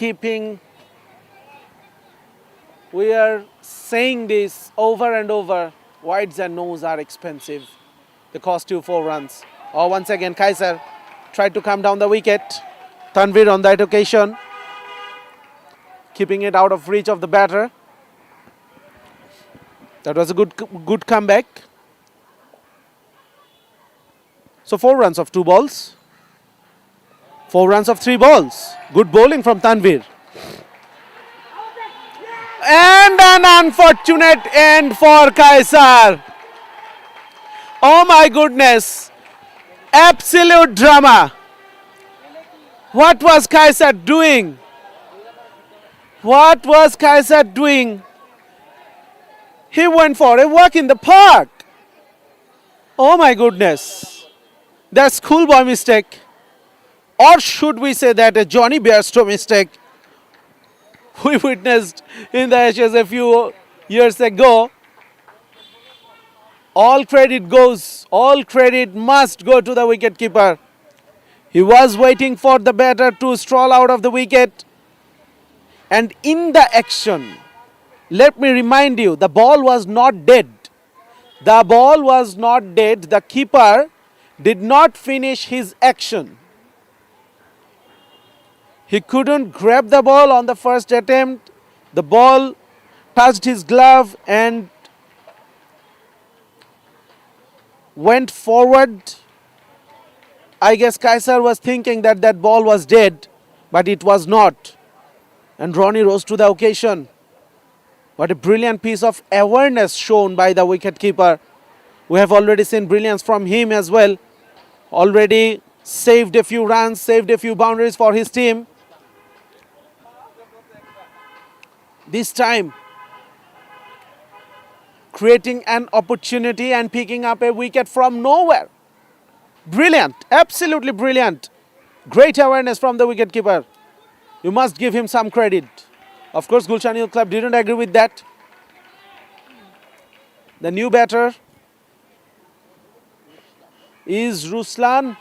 saying this over and over. Wides and no's are expensive. They cost you 4 runs. Oh, once again, Kaiser tried to come down the wicket. Tanvir on that occasion, keeping it out of reach of the batter. That was a good comeback. So 4 runs of 2 balls. 4 runs of 3 balls. Good bowling from Tanvir. And an unfortunate end for Kaiser. Oh my goodness. Absolute drama. What was Kaiser doing? What was Kaiser doing? He went for a walk in the park. Oh my goodness. That's schoolboy mistake. Or should we say that a Johnny Bairstow mistake we witnessed in the Ashes a few years ago. All credit must go to the wicketkeeper. He was waiting for the batter to stroll out of the wicket. And in the action, let me remind you, the ball was not dead. The ball was not dead. The keeper did not finish his action. He couldn't grab the ball on the first attempt. The ball touched his glove and went forward. I guess Kaiser was thinking that that ball was dead, but it was not. And Ronnie rose to the occasion. What a brilliant piece of awareness shown by the wicketkeeper. We have already seen brilliance from him as well. Already saved a few runs, saved a few boundaries for his team. This time, creating an opportunity and picking up a wicket from nowhere. Brilliant, absolutely brilliant. Great awareness from the wicketkeeper. You must give him some credit. Of course, Gulshan Youth Club didn't agree with that. The new batter is Ruslan,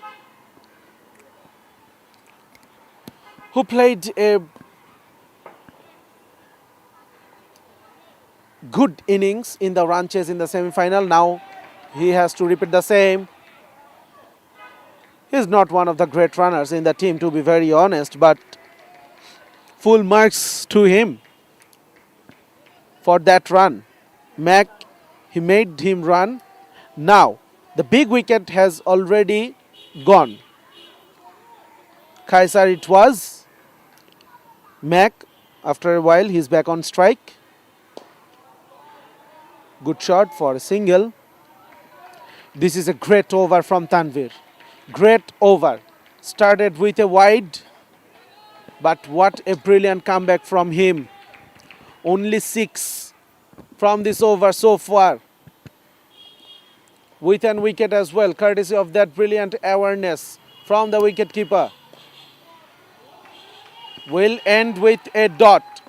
who played a good innings in the run chase in the semi-final. Now he has to repeat the same. He's not one of the great runners in the team, to be very honest, but full marks to him for that run. Mac, he made him run. Now, the big wicket has already gone. Kaisar it was. Mac, after a while, he's back on strike. Good shot for a single. This is a great over from Tanvir. Great over. Started with a wide, but what a brilliant comeback from him. Only 6 from this over so far. With an wicket as well, courtesy of that brilliant awareness from the wicketkeeper. Will end with a dot.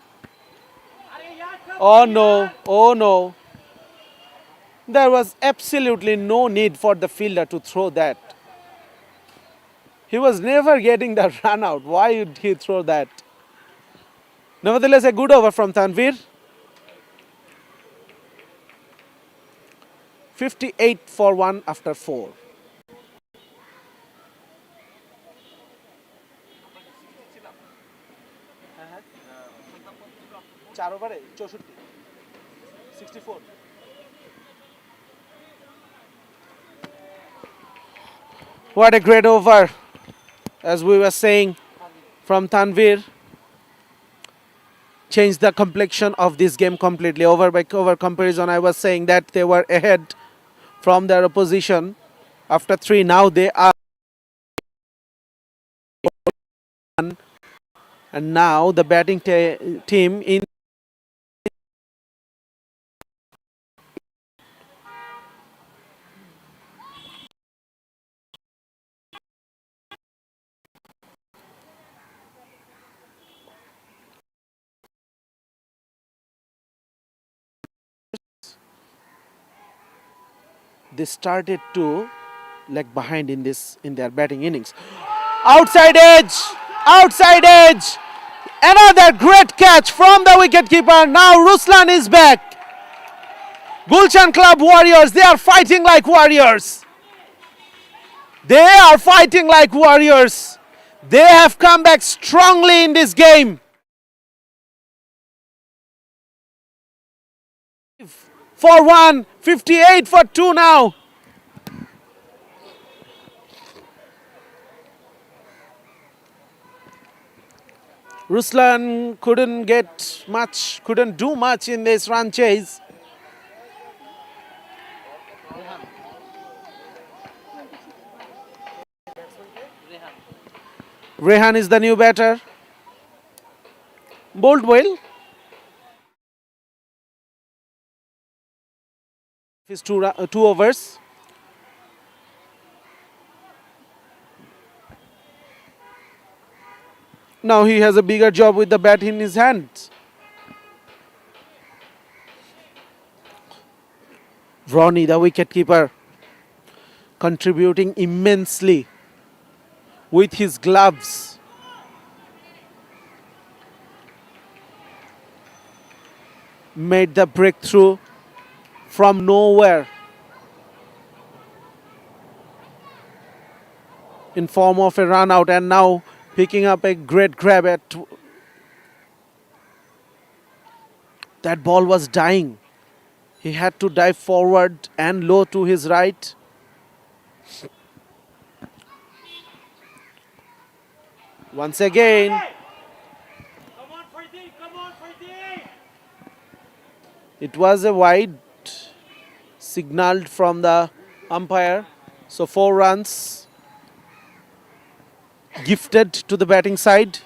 Oh no, oh no. There was absolutely no need for the fielder to throw that. He was never getting the run out. Why would he throw that? Nevertheless, a good over from Tanvir. 58 for 1 after 4. What a great over, as we were saying, from Tanvir. Changed the complexion of this game completely. Over by over comparison, I was saying that they were ahead from their opposition. After 3, now they are. And now the batting team in they started to lag behind in their batting innings. Outside edge, outside edge. Another great catch from the wicketkeeper. Now Ruslan is back. Gulshan Club Warriors, they are fighting like warriors. They are fighting like warriors. They have come back strongly in this game. 4-1, 58 for 2 now. Ruslan couldn't do much in this run chase. Rehan is the new batter. Bowled well. His two overs. Now he has a bigger job with the bat in his hand. Ronnie, the wicketkeeper, contributing immensely with his gloves. Made the breakthrough from nowhere in form of a run out, and now picking up a great grab at that ball was dying. He had to dive forward and low to his right. Once again, it was a wide signaled from the umpire. So 4 runs gifted to the batting side.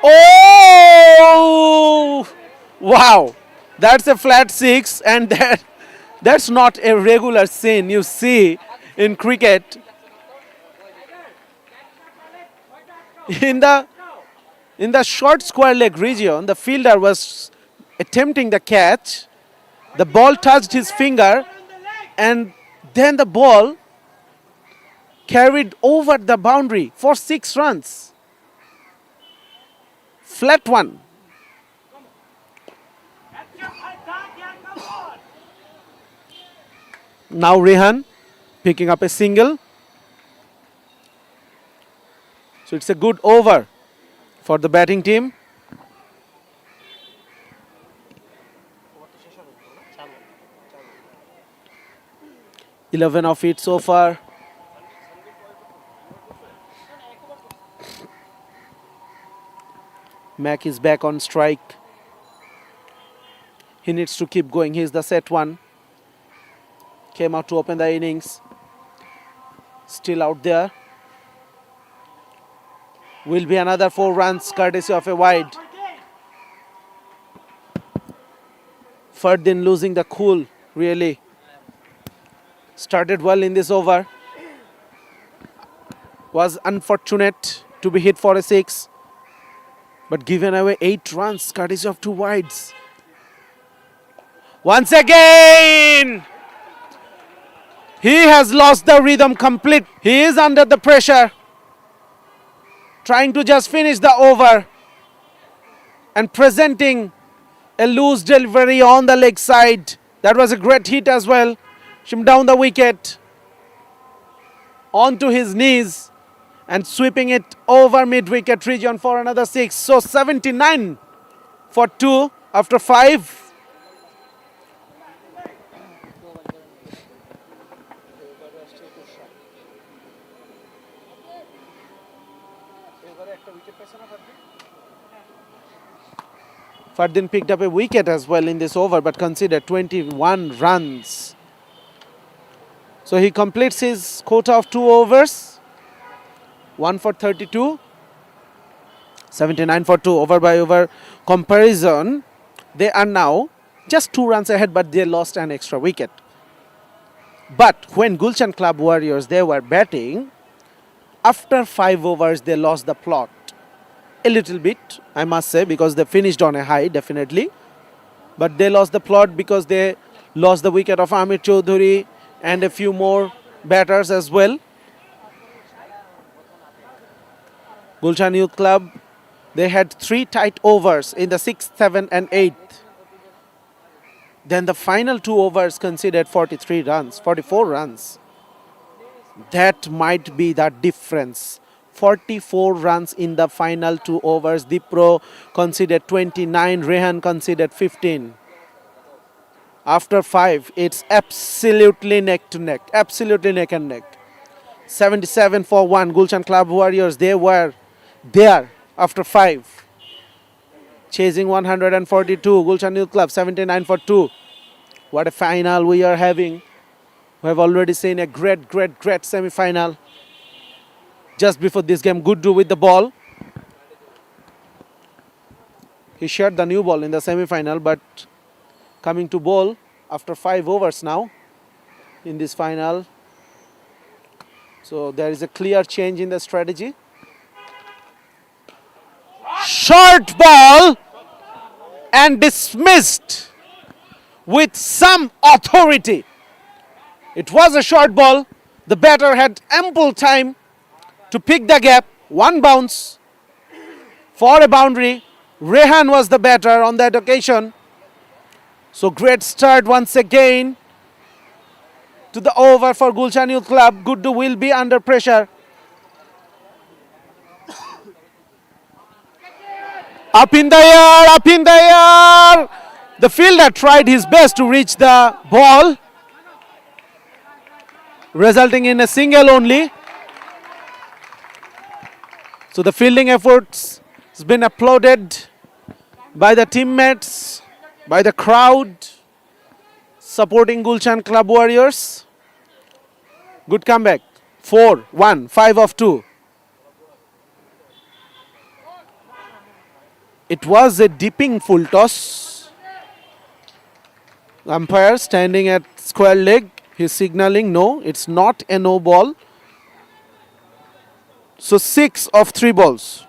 Oh! Wow! That's a flat 6, and that's not a regular scene you see in cricket. In the short square leg region, the fielder was attempting the catch. The ball touched his finger, and then the ball carried over the boundary for 6 runs. Flat 1. Now Rehan picking up a single. So it's a good over for the batting team. 11 of it so far. Mac is back on strike. He needs to keep going. He's the set one. Came out to open the innings. Still out there. Will be another 4 runs courtesy of a wide. Fardin losing the cool, really. Started well in this over. Was unfortunate to be hit for a 6. But given away 8 runs courtesy of 2 wides. Once again! He has lost the rhythm complete. He is under the pressure. Trying to just finish the over. And presenting a loose delivery on the leg side. That was a great hit as well. Him down the wicket. Onto his knees. And sweeping it over mid-wicket region for another 6. So 79 for 2 after 5. Fardin picked up a wicket as well in this over, but considered 21 runs. So he completes his quota of 2 overs. 1 for 32. 79 for 2. Over by over comparison. They are now just 2 runs ahead, but they lost an extra wicket. But when Gulshan Club Warriors, they were batting, after 5 overs, they lost the plot. A little bit, I must say, because they finished on a high, definitely. But they lost the plot because they lost the wicket of Amir Chaudhary and a few more batters as well. Gulshan Youth Club, they had 3 tight overs in the 6th, 7th and 8th. Then the final 2 overs considered 43 runs, 44 runs. That might be the difference. 44 runs in the final 2 overs. Dipro considered 29, Rehan considered 15. After 5, it's absolutely neck to neck, absolutely neck and neck. 77 for 1, Gulshan Club Warriors, they were there after 5. Chasing 142, Gulshan Youth Club 79 for 2. What a final we are having. We have already seen a great semi-final. Just before this game, Guddu with the ball. He shared the new ball in the semi-final, but coming to bowl after 5 overs now in this final. So there is a clear change in the strategy. Short ball and dismissed with some authority. It was a short ball. The batter had ample time to pick the gap. 1 bounce for a boundary. Rehan was the batter on that occasion. So great start once again to the over for Gulshan Youth Club. Guddu will be under pressure. Up in the air, up in the air. The fielder tried his best to reach the ball, resulting in a single only. So the fielding efforts has been applauded by the teammates, by the crowd supporting Gulshan Club Warriors. Good comeback. 4-1, 5 of 2. It was a dipping full toss. Umpire standing at square leg. He's signaling no, it's not a no ball. So 6 of 3 balls.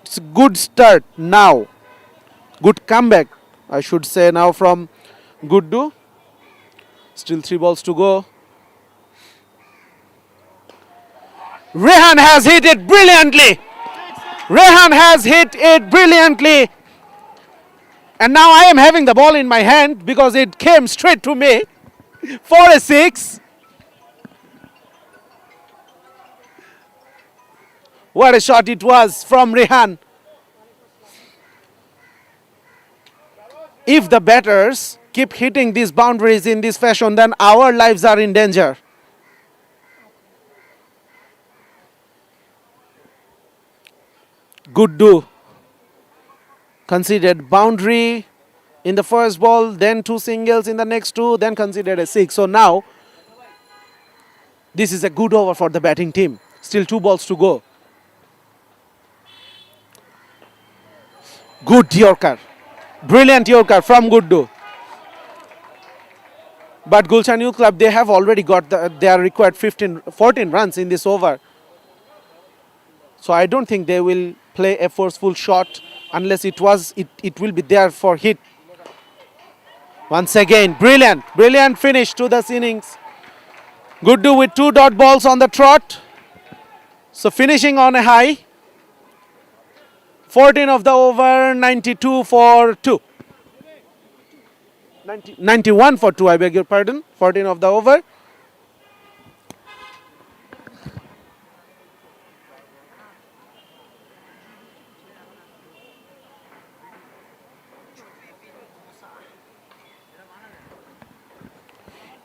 It's a good start now. Good comeback, I should say now from Guddu. Still 3 balls to go. Rehan has hit it brilliantly. Rehan has hit it brilliantly. And now I am having the ball in my hand because it came straight to me for a 6. What a shot it was from Rehan. If the batters keep hitting these boundaries in this fashion, then our lives are in danger. Good do. Considered boundary in the first ball, then 2 singles in the next 2, then considered a 6. So now, this is a good over for the batting team. Still 2 balls to go. Good Yorker. Brilliant Yorker from Guddu. But Gulshan Youth Club, they have already got their required 14 runs in this over. So I don't think they will play a forceful shot unless it will be there for hit. Once again, brilliant finish to this innings. Guddu with 2 dot balls on the trot. So finishing on a high. 14 of the over, 92 for 2. 91 for 2, I beg your pardon. 14 of the over.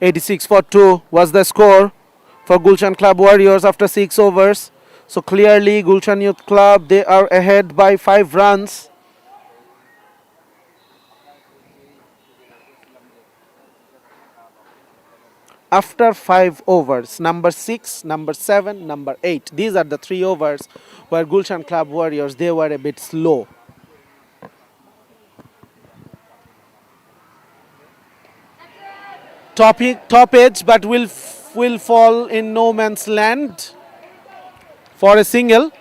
"86 for 2 was the score for Gulshan Club Warriors after 6 overs. So clearly Gulshan Youth Club, they are ahead by 5 runs. After 5 overs, number 6, number 7, number 8. These are the 3 overs where Gulshan Club Warriors, they were a bit slow. Top edge, but will fall in no man's land for a single.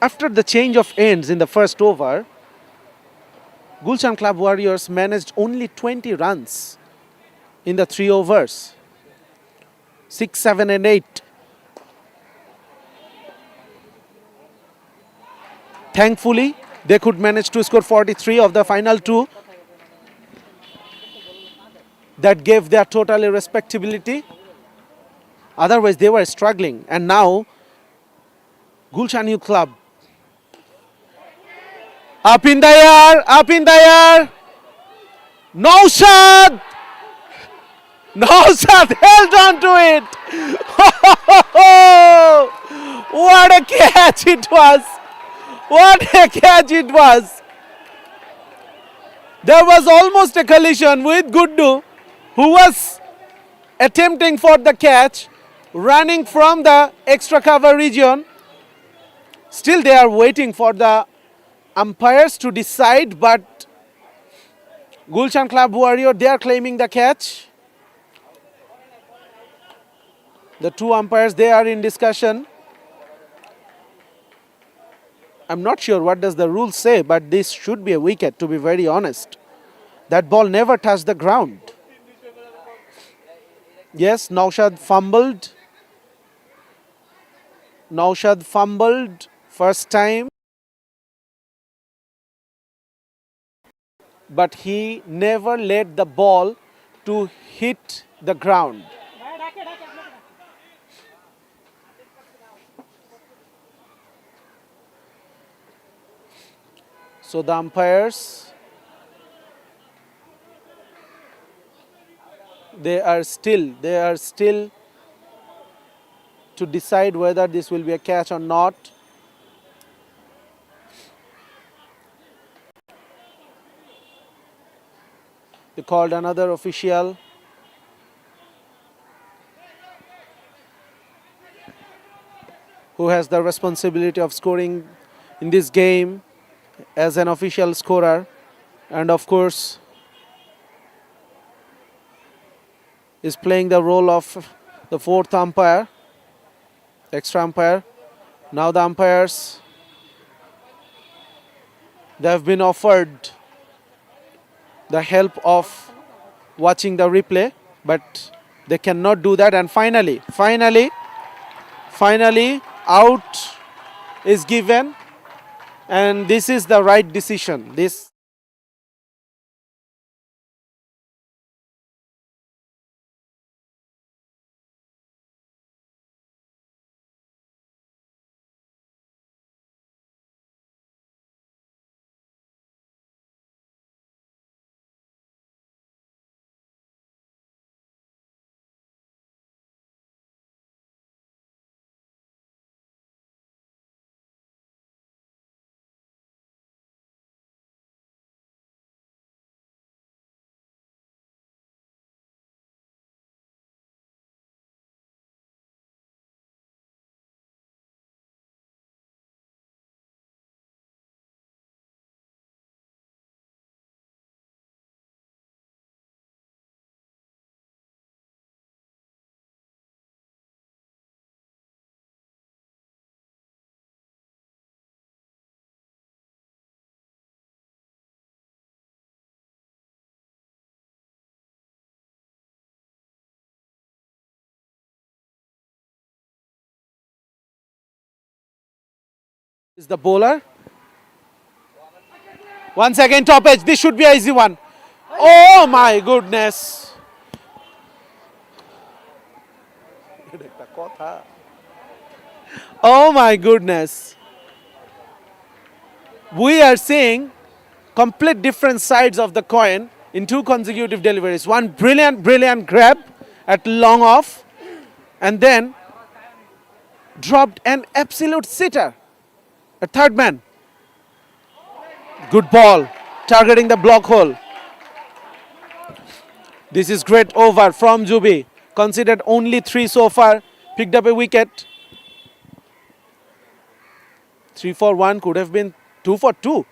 After the change of ends in the first over, Gulshan Club Warriors managed only 20 runs in the 3 overs. 6, 7 and 8. Thankfully, they could manage to score 43 of the final 2. That gave their total a respectability. Otherwise, they were struggling. And now, Gulshan Youth Club. Up in the air. Naushad held on to it. What a catch it was. There was almost a collision with Guddu, who was attempting for the catch, running from the extra cover region. Still they are waiting for the umpires to decide, but Gulshan Club Warrior, they are claiming the catch. The 2 umpires, they are in discussion. I'm not sure what does the rule say, but this should be a wicket, to be very honest. That ball never touched the ground. Yes, Naushad fumbled first time. But he never let the ball to hit the ground. So the umpires, they are still to decide whether this will be a catch or not. They called another official. Who has the responsibility of scoring in this game as an official scorer, and of course is playing the role of the 4th umpire, extra umpire. Now the umpires, they have been offered the help of watching the replay, but they cannot do that. And finally out is given, and this is the right decision. This Is the bowler. Once again, top edge. This should be an easy one. Oh my goodness. Oh my goodness. We are seeing complete different sides of the coin in two consecutive deliveries. One brilliant grab at long off, and then dropped an absolute sitter. A third man. Good ball, targeting the block hole. This is great over from Jubi. Considered only 3 so far. Picked up a wicket. 3 for 1, could have been 2 for 2.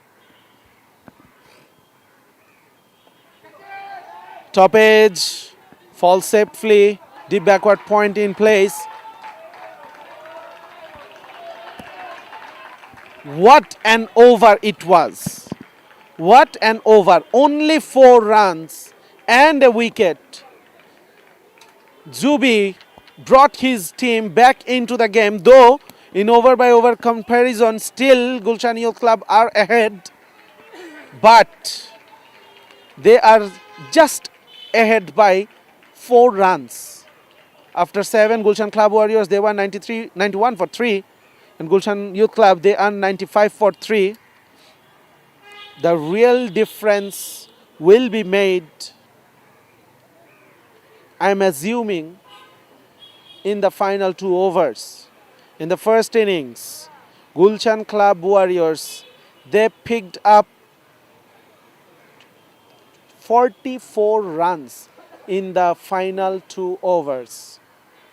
Top edge, falls safely, deep backward point in place. What an over it was. What an over. Only 4 runs and a wicket. Jubi brought his team back into the game, though in over by over comparison still Gulshan Youth Club are ahead, but they are just ahead by 4 runs. After 7, Gulshan Club Warriors, they won 91 for 3, and Gulshan Youth Club, they earned 95 for 3. The real difference will be made, I'm assuming, in the final 2 overs. In the first innings, Gulshan Club Warriors, they picked up 44 runs in the final 2 overs.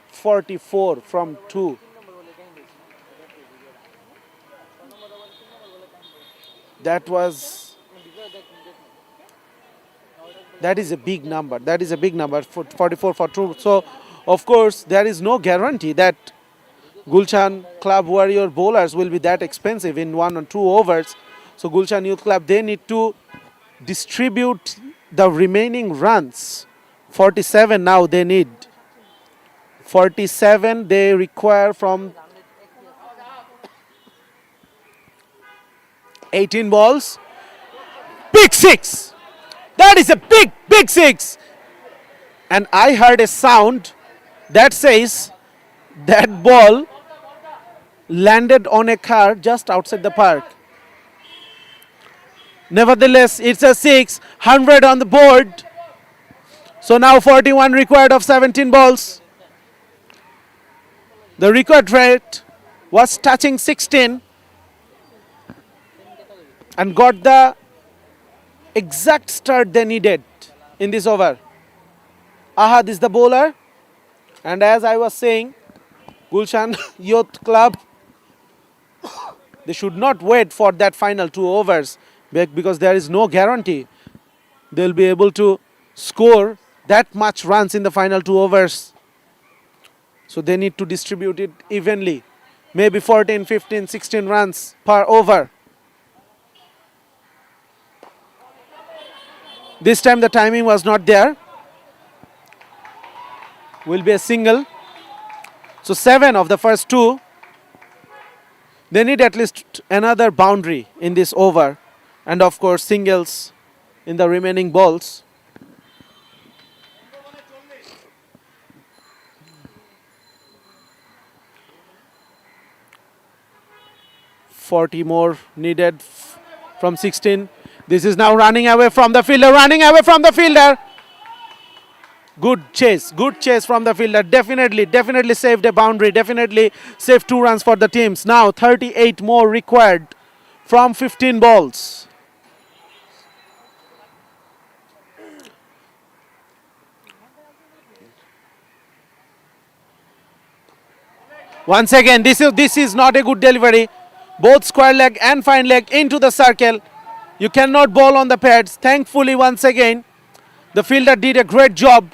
44 from 2. That is a big number. That is a big number, 44 for 2. So, of course, there is no guarantee that Gulshan Club Warrior bowlers will be that expensive in 1 or 2 overs. So, Gulshan Youth Club, they need to distribute the remaining runs. 47 now they need. 47 they require from 18 balls. Big 6. That is a big 6. And I heard a sound that says that ball landed on a car just outside the park. Nevertheless, it's a 6. 100 on the board. So now 41 required of 17 balls. The record rate was touching 16 and got the exact start they needed in this over. Ahad is the bowler, and as I was saying, Gulshan Youth Club, they should not wait for that final 2 overs because there is no guarantee they'll be able to score that much runs in the final 2 overs. So they need to distribute it evenly. Maybe 14, 15, 16 runs per over. This time the timing was not there. Will be a single. So 7 of the first 2. They need at least another boundary in this over. And of course singles in the remaining balls. .40 more needed from 16. This is now running away from the fielder, Good chase from the fielder. Definitely saved a boundary. Definitely saved 2 runs for the teams. Now 38 more required from 15 balls. Once again, this is not a good delivery. Both square leg and fine leg into the circle. You cannot bowl on the pads. Thankfully, once again, the fielder did a great job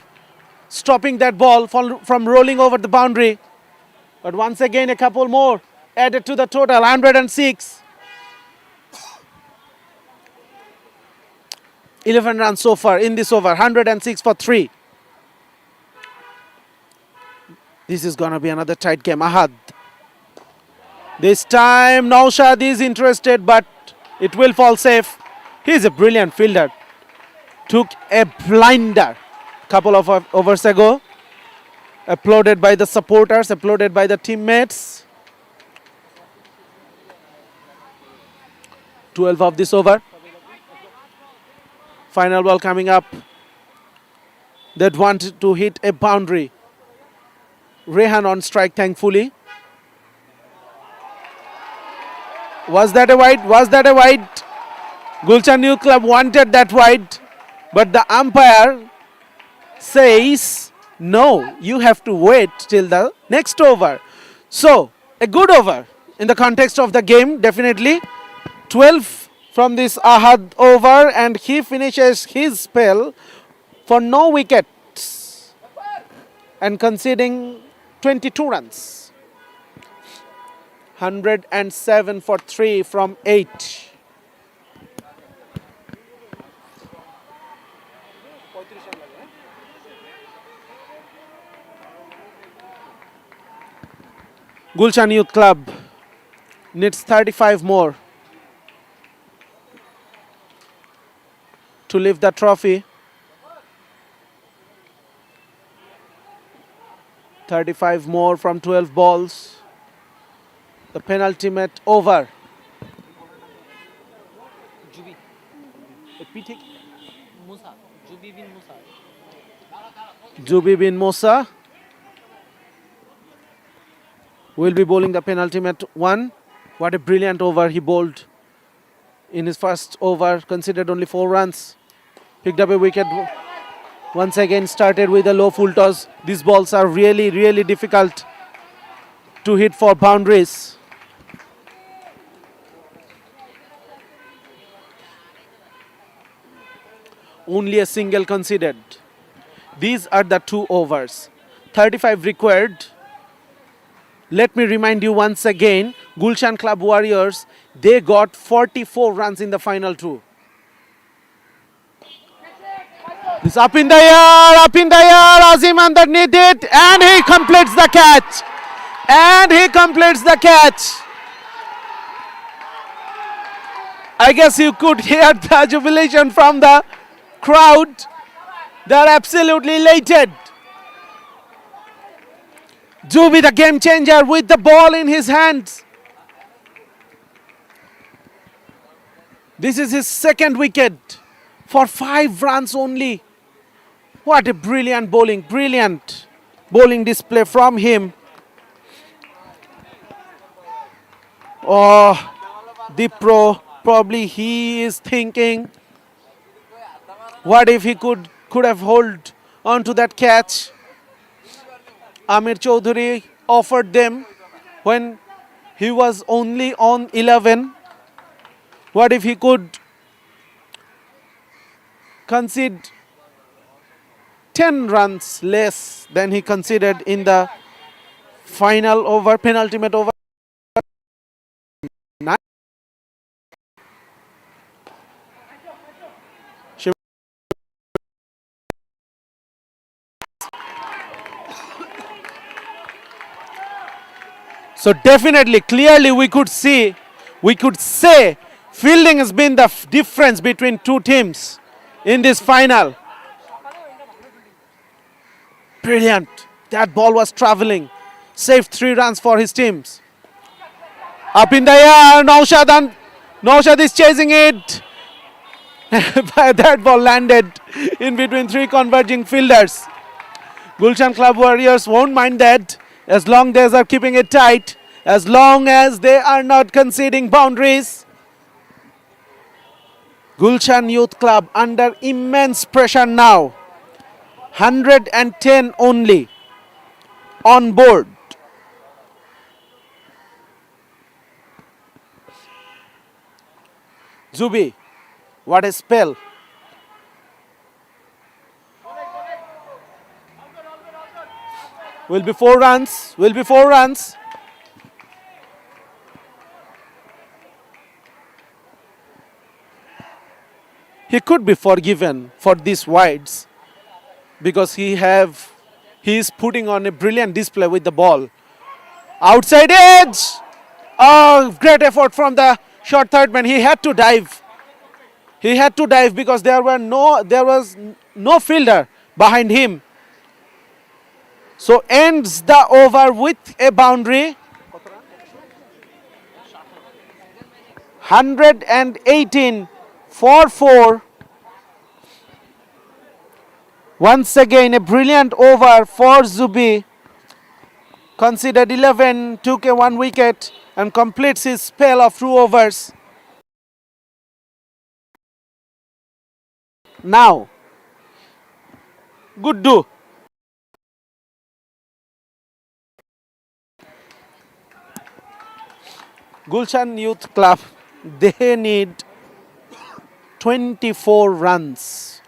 stopping that ball from rolling over the boundary. But once again, a couple more added to the total, 106. 11 runs so far in this over, 106 for 3. This is going to be another tight game. Ahad. This time Naushad is interested, but it will fall safe. He's a brilliant fielder. Took a blinder couple of overs ago. Applauded by the supporters, applauded by the teammates. 12 of this over. Final ball coming up. That wanted to hit a boundary. Rehan on strike, thankfully. Was that a wide? Was that a wide? Gulshan Youth Club wanted that wide, but the umpire says, no, you have to wait till the next over. So, a good over in the context of the game, definitely. 12 from this Ahad over, and he finishes his spell for no wickets and conceding 22 runs. 107 for 3 from 8. Gulshan Youth Club needs 35 more to lift the trophy. 35 more from 12 balls. The penultimate over. Jubi bin Musa will be bowling the penultimate one. What a brilliant over he bowled in his first over, considered only 4 runs. Picked up a wicket. Once again started with a low full toss. These balls are really, really difficult to hit for boundaries. Only a single conceded. These are the 2 overs. 35 required. Let me remind you once again, Gulshan Club Warriors, they got 44 runs in the final 2. This up in the air, Azim underneath it, and he completes the catch. And he completes the catch. I guess you could hear the jubilation from the crowd. They're absolutely elated. Jubi, the game changer, with the ball in his hands. This is his second wicket for 5 runs only. What a brilliant bowling display from him. Oh, the pro, probably he is thinking, what if he could have hold on to that catch? Amir Chaudhary offered them when he was only on 11. What if he could concede 10 runs less than he conceded in the final over, penultimate over? So definitely, clearly we could say fielding has been the difference between 2 teams in this final. Brilliant. That ball was traveling. Saved 3 runs for his teams. Up in the air, Naushad is chasing it. That ball landed in between 3 converging fielders. Gulshan Club Warriors won't mind that, as long as they are keeping it tight, as long as they are not conceding boundaries. Gulshan Youth Club under immense pressure now. 110 only on board. Zubi, what a spell. Will be 4 runs. He could be forgiven for these wides because he is putting on a brilliant display with the ball. Outside edge. Oh, great effort from the short third man. He had to dive. He had to dive because there was no fielder behind him. So ends the over with a boundary. 118 for 4. Once again, a brilliant over for Zubi. Considered 11, took a 1 wicket and completes his spell of 2 overs. Now, good do. Gulshan Youth Club, they need 24 runs.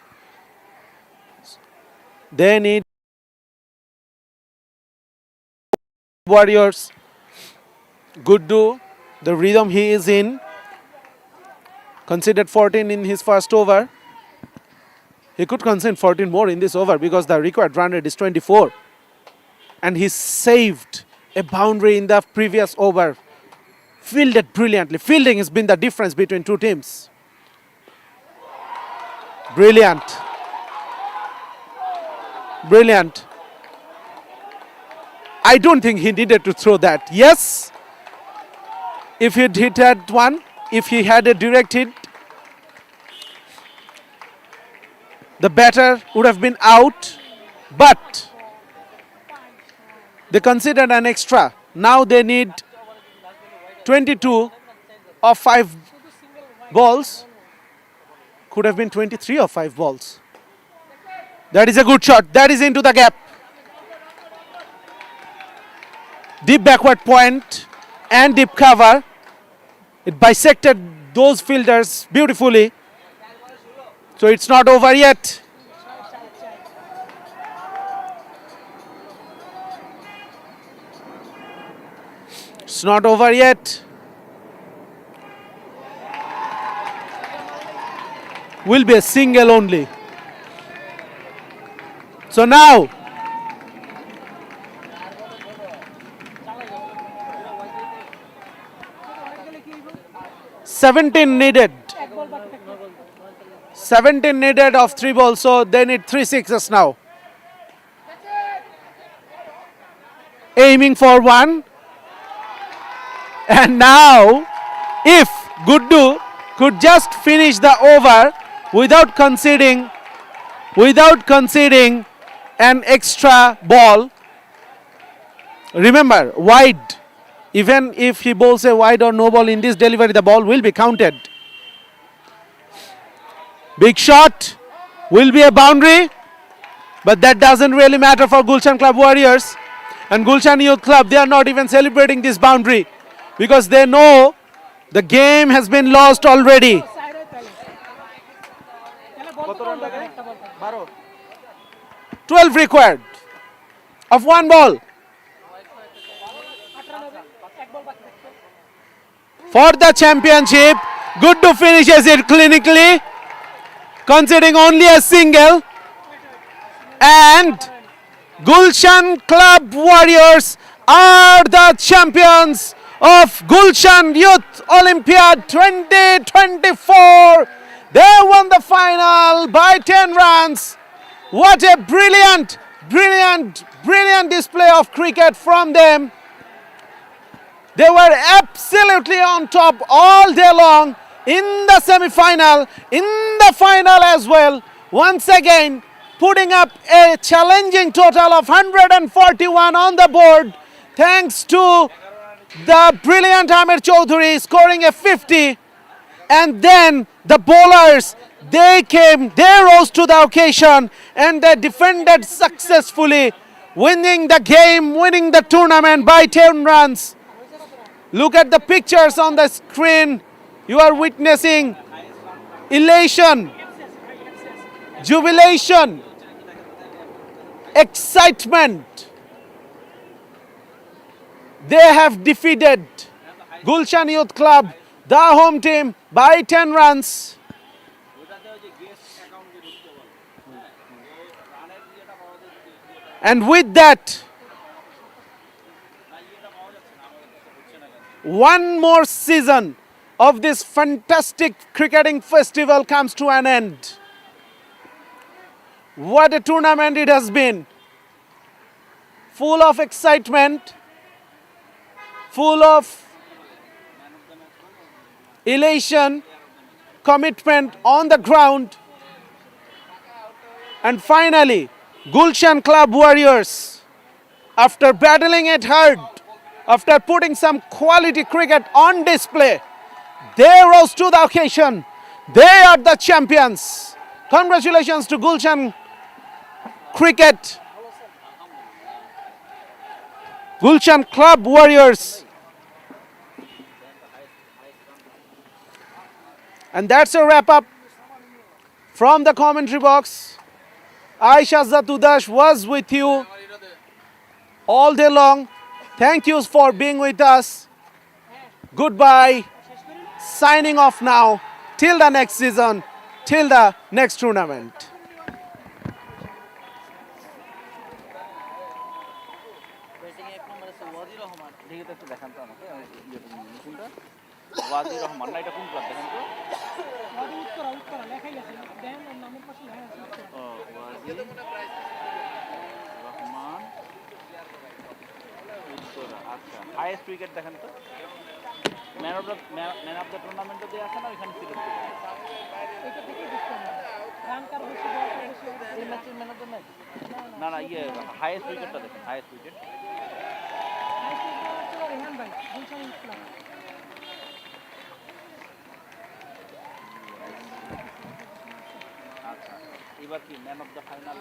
They need Warriors. Good do. The rhythm he is in. Conceded 14 in his first over. He could concede 14 more in this over because the required run rate is 24. And he saved a boundary in the previous over. Fielded brilliantly. Fielding has been the difference between two teams. Brilliant. Brilliant. I don't think he needed to throw that. Yes, if he'd hit that one, if he had a direct hit, the batter would have been out. But they considered an extra. Now they need 22 of 5 balls. Could have been 23 of 5 balls. That is a good shot. That is into the gap. Deep backward point and deep cover. It bisected those fielders beautifully. So it's not over yet. It's not over yet. Will be a single only. So now 17 needed. 17 needed of 3 balls, so they need 3 sixes now. Aiming for 1. And now, if Guddu could just finish the over without conceding an extra ball. Remember, wide. Even if he bowls a wide or no ball in this delivery, the ball will be counted. Big shot will be a boundary, but that doesn't really matter for Gulshan Club Warriors. And Gulshan Youth Club, they are not even celebrating this boundary because they know the game has been lost already. 12 required of 1 ball. For the championship, Guddu finishes it clinically, conceding only a single. And Gulshan Club Warriors are the champions of Gulshan Youth Olympiad 2024. They won the final by 10 runs. What a brilliant display of cricket from them. They were absolutely on top all day long in the semi-final, in the final as well. Once again, putting up a challenging total of 141 on the board, thanks to the brilliant Amir Chaudhary scoring a 50. And then the bowlers, they rose to the occasion and they defended successfully, winning the game, winning the tournament by 10 runs. Look at the pictures on the screen. You are witnessing elation, jubilation, excitement. They have defeated Gulshan Youth Club, the home team, by 10 runs. And with that, One more season of this fantastic cricketing festival comes to an end. What a tournament it has been. Full of excitement, full of elation, commitment on the ground. And finally, Gulshan Club Warriors, after battling it hard, after putting some quality cricket on display, they rose to the occasion. They are the champions. Congratulations to Gulshan Cricket, Gulshan Club Warriors. And that's a wrap up from the commentary box. I, Shahzad Udash, was with you all day long. Thank you for being with us. Goodbye. Signing off now. Till the next season. Till the next tournament. Wazir Rahman না এটা কোন club দেখেন তো উত্তরা লেখাই আছে দেখেন ওর নামের পাশে লেখা আছে উত্তরা। ওয়াজির রহমান উত্তরা আচ্ছা হাইয়েস্ট উইকেট দেখেন তো ম্যান অফ দ্য টুর্নামেন্টও দিয়ে আছে না ওইখানে সিলেক্ট করে এটা থেকে দেখতে হবে রান কার বেশি বল কার বেশি এই ম্যাচের ম্যান অফ দ্য ম্যাচ না না ইয়ে হাইয়েস্ট উইকেটটা দেখেন হাইয়েস্ট উইকেট রেহান ভাই গুলশান ক্লাব আচ্ছা এবার কি ম্যান অফ দ্য ফাইনাল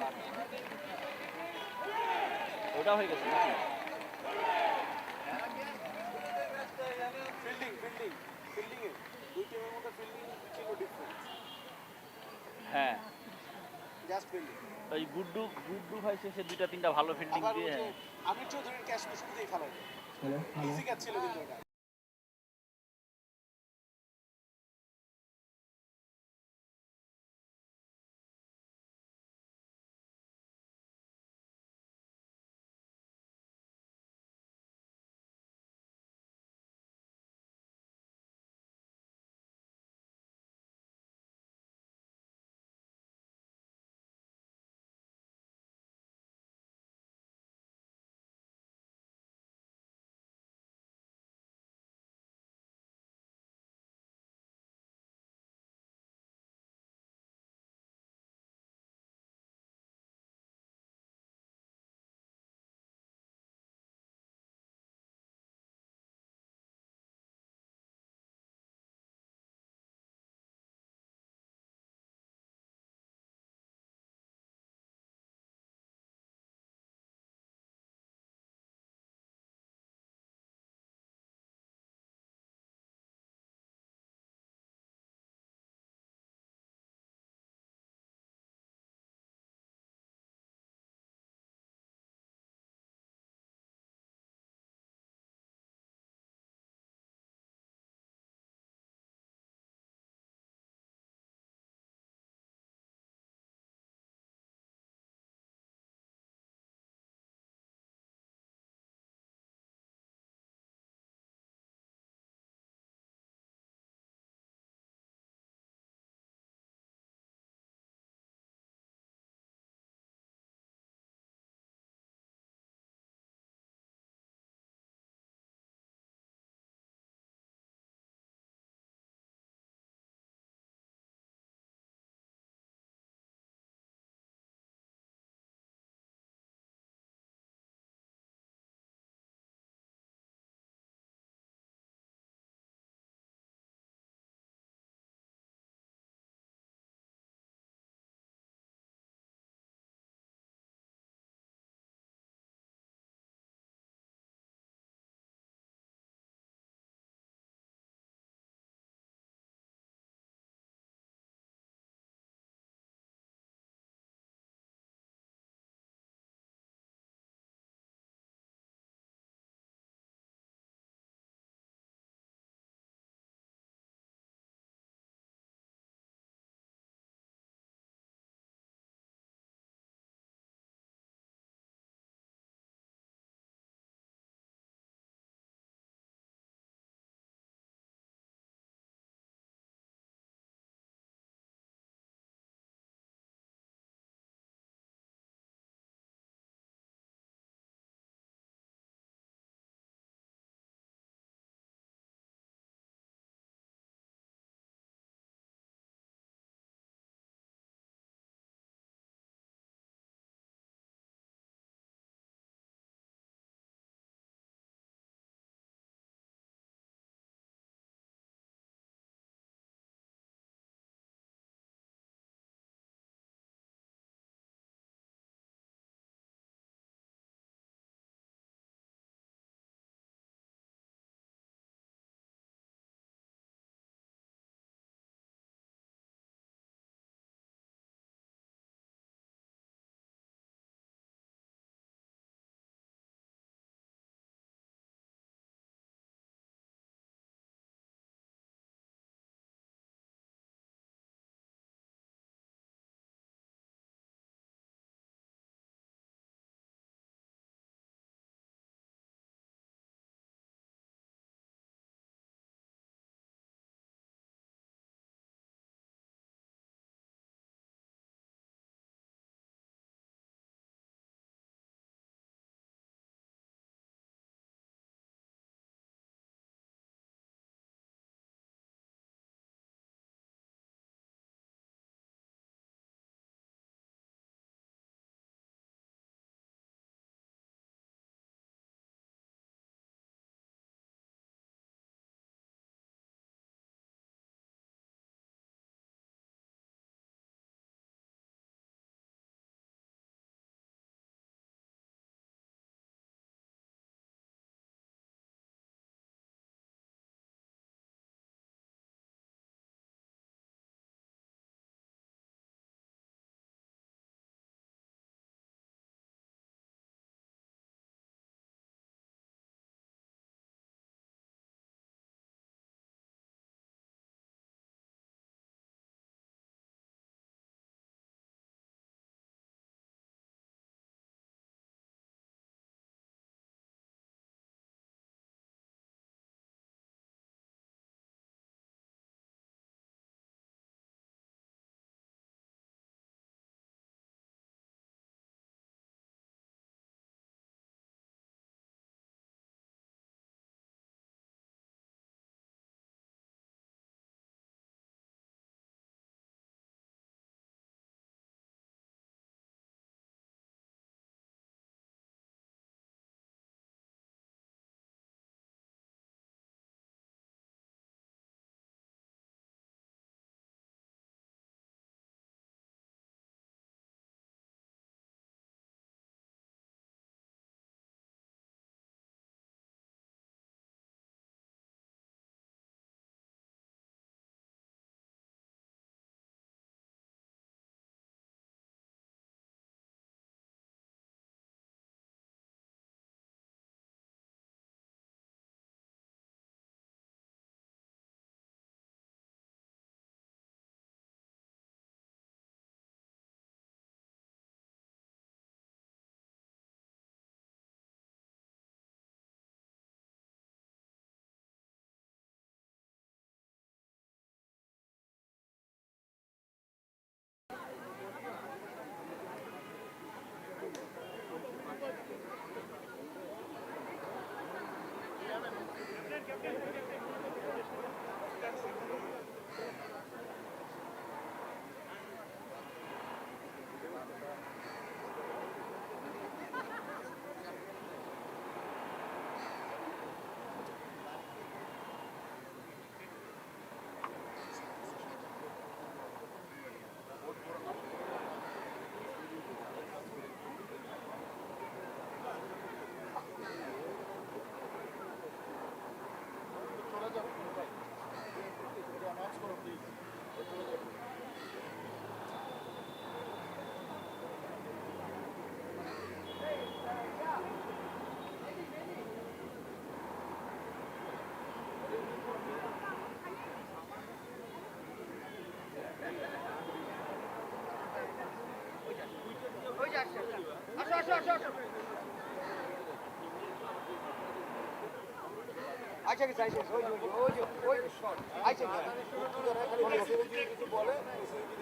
ওটা হয়ে গেছে নাকি হ্যাঁ ওই গুড্ডু ভাই শেষে দুইটা তিনটা ভালো ফিল্ডিং দিয়ে আমি চৌধুরীর ক্যাশ শুরুতেই ফেলাই ইজি ক্যাচ ছিল কিন্তু এটা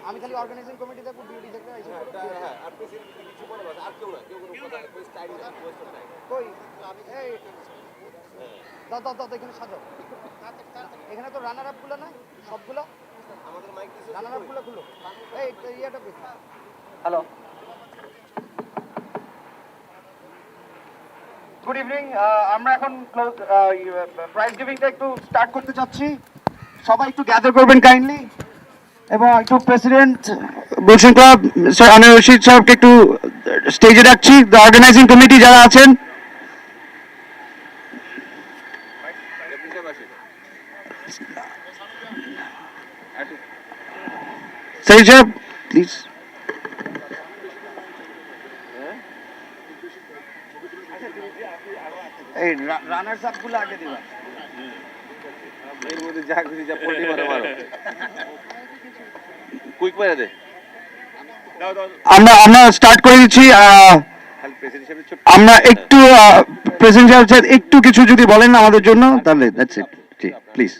আমি খালি অর্গানাইজিং কমিটি থাকবো, বিউটি থাকবে, কই এই দাও দাও দাও, এখানে সাজাও। এখানে তো রানার আপ গুলো না সবগুলো, রানার আপ গুলো খুলো। এই ইয়েটা হ্যালো, গুড ইভিনিং। আমরা এখন প্রাইজ গিভিংটা একটু স্টার্ট করতে চাচ্ছি। সবাই একটু গ্যাদার করবেন কাইন্ডলি, এবং একটু president Gulshan club sir Anwar Rashid সাহেবকে একটু স্টেজে রাখছি। দ্য অর্গানাইজিং কমিটি যারা আছেন, সাইদ সাহেব প্লিজ। এই রানার্স আপ গুলো আগে দিবা। এর মধ্যে যা খুশি যা পল্টি মারো মারো, কুইক মেরে দে। আমরা স্টার্ট করে দিচ্ছি। খালি প্রেসিডেন্ট হিসেবে ছোট আমরা একটু প্রেসিডেন্ট সাহেব একটু কিছু যদি বলেন আমাদের জন্য, তাহলে দ্যাটস ইট। G please.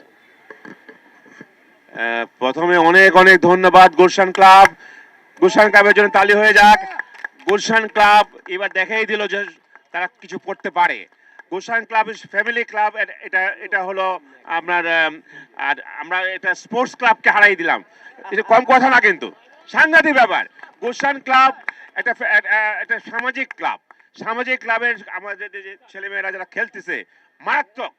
প্রথমে অনেক অনেক ধন্যবাদ গুলশান ক্লাব। গুলশান ক্লাবের জন্য তালি হয়ে যাক। গুলশান ক্লাব এবার দেখাই দিল যে তারা কিছু করতে পারে। Gulshan club is family club. এটা হলো আপনার আর আমরা এটা স্পোর্টস ক্লাবকে হারাই দিলাম। এটা কম কথা না, কিন্তু সাংঘাতিক ব্যাপার। গুলশান ক্লাব একটা সামাজিক ক্লাব। সামাজিক ক্লাবের আমাদের যে ছেলেমেয়েরা যারা খেলতেছে মারাত্মক।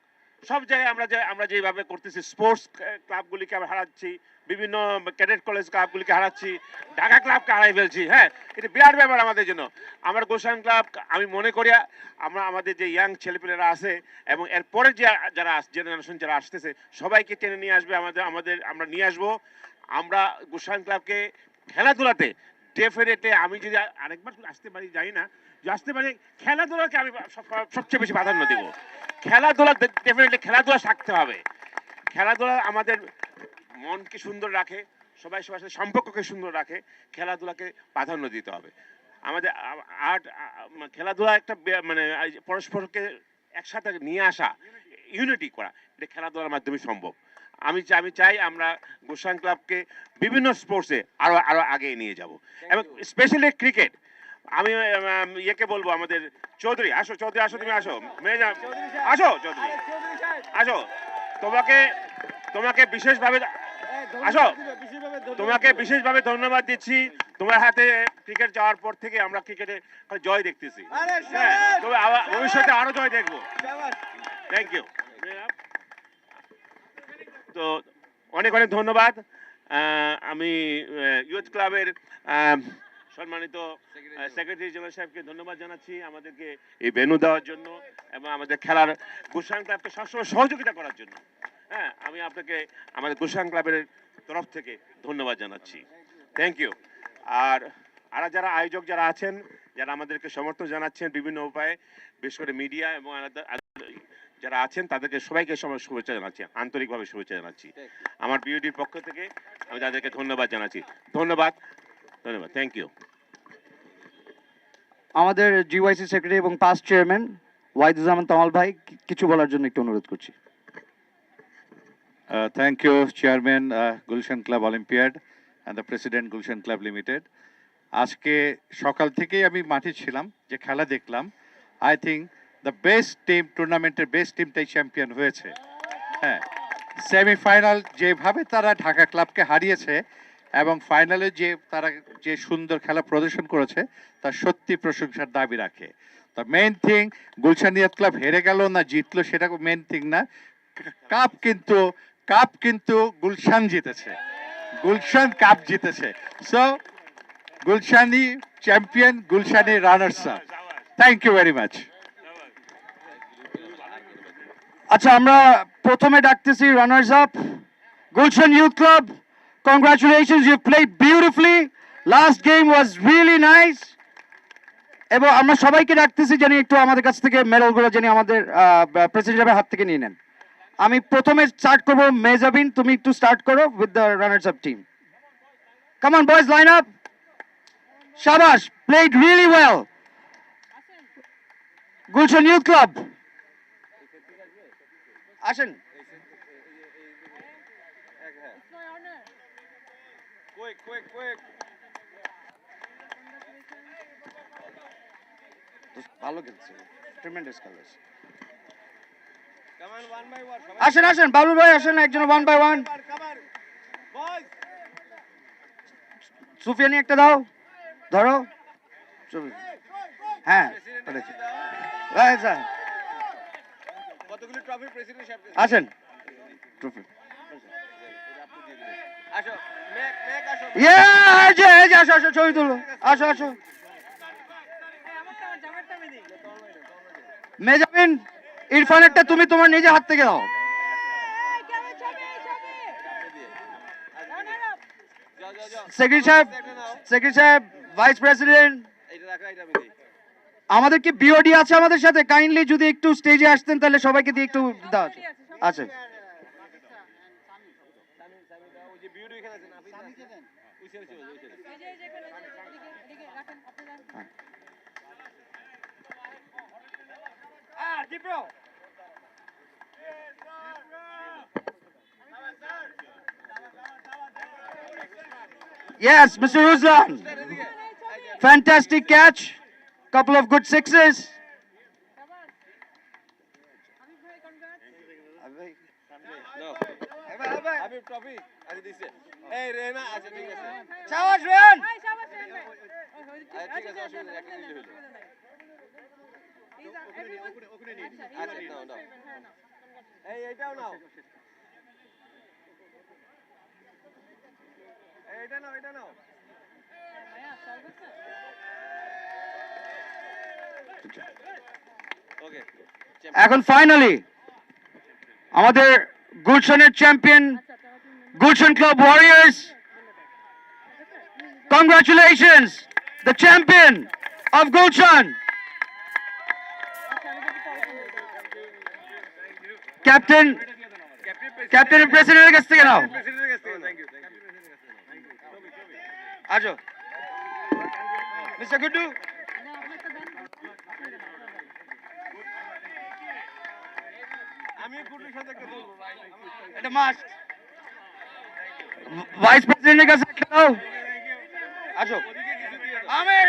সব জায়গায় আমরা যেভাবে করতেছি, স্পোর্টস ক্লাবগুলিকে আমরা হারাচ্ছি, বিভিন্ন ক্যাডেট কলেজ ক্লাবগুলিকে হারাচ্ছি, ঢাকা ক্লাবকে হারাই ফেলছি। হ্যাঁ, এটা বিরাট ব্যাপার আমাদের জন্য। আমার গুলশান ক্লাব, আমি মনে করি আমাদের যে ইয়াং ছেলেপেলেরা আছে এবং এরপরে যারা জেনারেশন যারা আসতেছে সবাইকে টেনে নিয়ে আসবে আমরা নিয়ে আসবো। আমরা গুলশান ক্লাবকে খেলাধুলাতে ডেফিনেটলি, আমি যদি আরেকবার আসতে পারি জানি না, যে আসতে পারি, খেলাধুলাকে আমি সবচেয়ে বেশি প্রাধান্য দেব। খেলাধুলা ডেফিনেটলি খেলাধুলা থাকতে হবে। খেলাধুলা আমাদের মনকে সুন্দর রাখে, সবাই সবার সাথে সম্পর্ককে সুন্দর রাখে। খেলাধুলাকে প্রাধান্য দিতে হবে। আমাদের আর্ট খেলাধুলা একটা মানে পরস্পরকে একসাথে নিয়ে আসা, ইউনিটি করা, এটা খেলাধুলার মাধ্যমে সম্ভব। আমি চাই আমরা গুলশান ক্লাবকে বিভিন্ন স্পোর্টসে আরো আগে নিয়ে যাব, এবং স্পেশালি ক্রিকেট। আমি ইয়েকে বলবো, আমাদের চৌধুরী আসো, চৌধুরী আসো, তুমি আসো, আসো চৌধুরী আসো। তোমাকে বিশেষভাবে আসো, তোমাকে বিশেষভাবে ধন্যবাদ দিচ্ছি। তোমার হাতে ক্রিকেট যাওয়ার পর থেকে আমরা ক্রিকেটে জয় দেখতেছি। তবে ভবিষ্যতে আরো জয় দেখবো। Thank you. তো অনেক অনেক ধন্যবাদ। আমি ইউথ ক্লাবের সম্মানিত সেক্রেটারি জেনারেল সাহেবকে ধন্যবাদ জানাচ্ছি আমাদেরকে এই ভেন্যু দেওয়ার জন্য এবং আমাদের খেলার গুলশান ক্লাবকে সবসময় সহযোগিতা করার জন্য। হ্যাঁ, আমি আপনাকে আমাদের গুলশান ক্লাবের তরফ থেকে ধন্যবাদ জানাচ্ছি। Thank you. আর যারা আয়োজক যারা আছেন, যারা আমাদেরকে সমর্থন জানাচ্ছেন বিভিন্ন উপায়ে, বিশেষ করে মিডিয়া এবং যারা আছেন, তাদেরকে সবাইকে শুভেচ্ছা জানাচ্ছি, আন্তরিকভাবে শুভেচ্ছা জানাচ্ছি। আমার বিউডির পক্ষ থেকে আমি তাদেরকে ধন্যবাদ জানাচ্ছি। ধন্যবাদ। Thank you. আমাদের জিওয়াইসি সেক্রেটারি এবং পাস্ট চেয়ারম্যান ওয়াহিদুজ্জামান তামাল ভাই কিছু বলার জন্য একটু অনুরোধ করছি। Thank you, Chairman, Gulshan Club Olympiad and the President Gulshan Club Limited. আজকে সকাল থেকেই আমি মাঠে ছিলাম, যে খেলা দেখলাম। I think the best team, টুর্নামেন্টের বেস্ট টিমটাই চ্যাম্পিয়ন হয়েছে। হ্যাঁ, সেমিফাইনাল যেভাবে তারা ঢাকা ক্লাবকে হারিয়েছে এবং ফাইনালে তারা যে সুন্দর খেলা প্রদর্শন করেছে, তার সত্যি প্রশংসার দাবি রাখে। তো main thing, Gulshan youth club হেরে গেল না জিতলো সেটা মেইন থিং না। কাপ কিন্তু গুলশান জিতেছে, গুলশান কাপ জিতেছে। সো গুলশানি চ্যাম্পিয়ন, গুলশানি runners up. Thank you very much. আচ্ছা, আমরা প্রথমে ডাকতেছি runners up Gulshan youth club. Congratulations, you played beautifully. Last game was really nice. এবং আমরা সবাইকে ডাকতেছি জানি একটু আমাদের কাছ থেকে মেডেলগুলো জানি আমাদের প্রেসিডেন্টের হাত থেকে নিয়ে নেন। আমি প্রথমে স্টার্ট করব, মেজাবিন তুমি একটু স্টার্ট করো with the runners up team. Come on boys, line up. শাবাশ, played really well. Gulshan Youth Club. আসেন। ভালো খেলছে, ট্রিমেন্ডাস কালার্স। আসেন আসেন বাবুল ভাই, আসেন একজন 1 by 1। সুফিয়ানি একটা দাও, ধরো। হ্যাঁ কতগুলো ট্রফি প্রেসিডেন্ট সাহেব? আসেন ট্রফি। আসো মেক আসো। এই যে আসো আসো, ছবি তুলো, আসো আসো। মেজাবিন, ইরফানেরটা তুমি তোমার নিজে হাত থেকে দাও। সেক্রেটারি সাহেব, ভাইস প্রেসিডেন্ট, আমাদের কি বিওডি আছে আমাদের সাথে? কাইন্ডলি যদি একটু স্টেজে আসতেন তাহলে সবাইকে দিয়ে একটু দাও। আচ্ছা Yes, Mr. Ruslan. Fantastic catch. Couple of good sixes. Habib trophy আজ দিছে। এই রেনা আচ্ছা ঠিক আছে। Shabash, Ryan. আচ্ছা ঠিক আছে, অসুবিধা নেই, একটা নিলে হলো। আচ্ছা নাও নাও। এই এটাও নাও। এই এটা নাও, এটা নাও। ওকে। এখন ফাইনালি আমাদের গুলশানের champion Gulshan Club Warriors. Congratulations, the champion of Gulshan. Captain and President এর কাছ থেকে নাও। প্রেসিডেন্টের কাছ থেকে থ্যাংক ইউ। আজো মিস্টার গুড্ডু। আমি গুড্ডুর সাথে একটা বলবো ভাই। এটা মাস্ট। ভাইস প্রেসিডেন্টের কাছে একটা দাও। আজো আমির,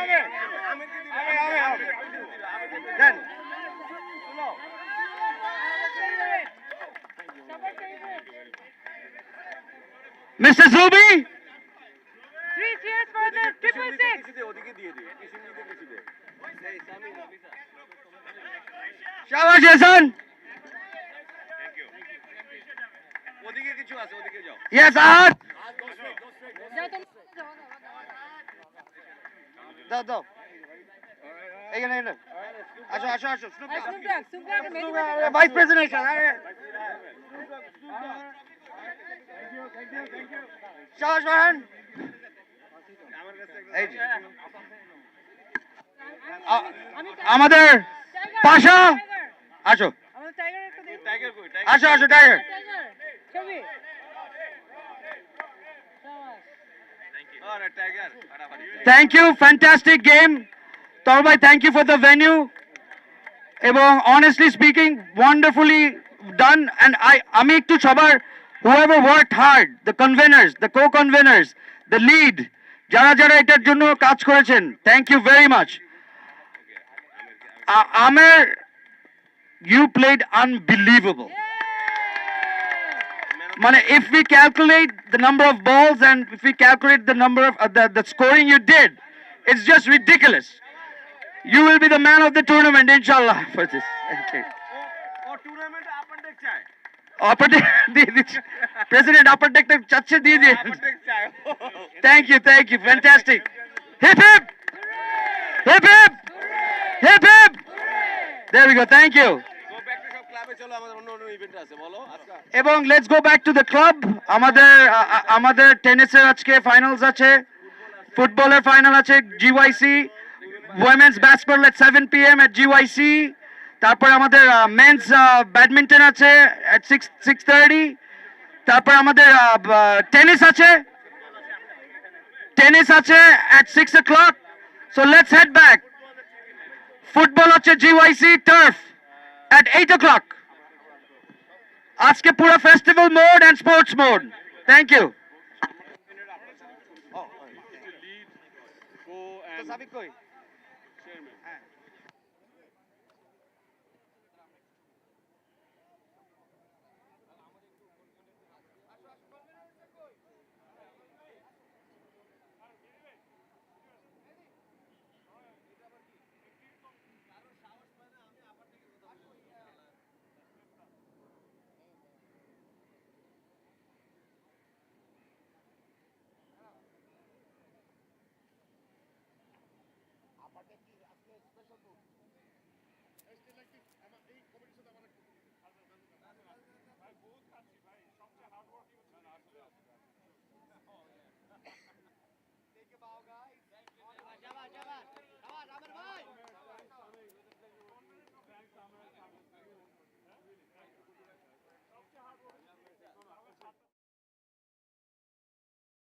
আমির দেন। Mr. Zubi, 3 cheers for the 666. ওদিকে দিয়ে দিও, কিছু নিতে কিছু দে। এই সামি অফিসার। Shabash Hasan. ওদিকে কিছু আছে, ওদিকে যাও। Yes, Ahad. যাও তুমি দাও দাও, এখানে এখানে আসো আসো আসো। সুপ্রাক ভাইস প্রেসিডেন্ট শাবাশ ভাইয়ান। এই যে আমাদের পাশা, আসো আমাদের টাইগার একটা দিন। টাইগার কই? আসো আসো টাইগার। টাইগার ছবি। আরে tiger Thank you, fantastic game. Tolbhai, thank you for the venue. এবং honestly speaking, wonderfully done. And আমি একটু সবার, whoever worked hard, the conveners, the co-conveners, the lead, যারা যারা এটার জন্য কাজ করেছেন, thank you very much. Amer, you played unbelievable. মানে if we calculate the number of balls and if we calculate the number of the scoring you did, it's just ridiculous. You will be the man of the tournament, inshallah, for this. Okay. ও tournament আপনটেক চায়। President upper deck chache diye diye. আপনটেক চায়। Thank you, fantastic. Hip hip, hip hip, hip hip. There we go, thank you. Go back to সব ক্লাবে চলো, আমাদের অন্য অন্য ইভেন্ট আছে বলো আজকে। এবং let's go back to the club. আমাদের টেনিসের আজকে ফাইনালস আছে, ফুটবলের ফাইনাল আছে GYC, women's basketball at 7 p.m. at GYC. তারপর আমাদের মেন্স ব্যাডমিন্টন আছে at 6:30. তারপর আমাদের টেনিস আছে at 6 o'clock. So let's head back. Football আছে GYC turf at 8 o'clock. আজকে পুরো festival mode and sports mode. Thank you. Take a bow, guys.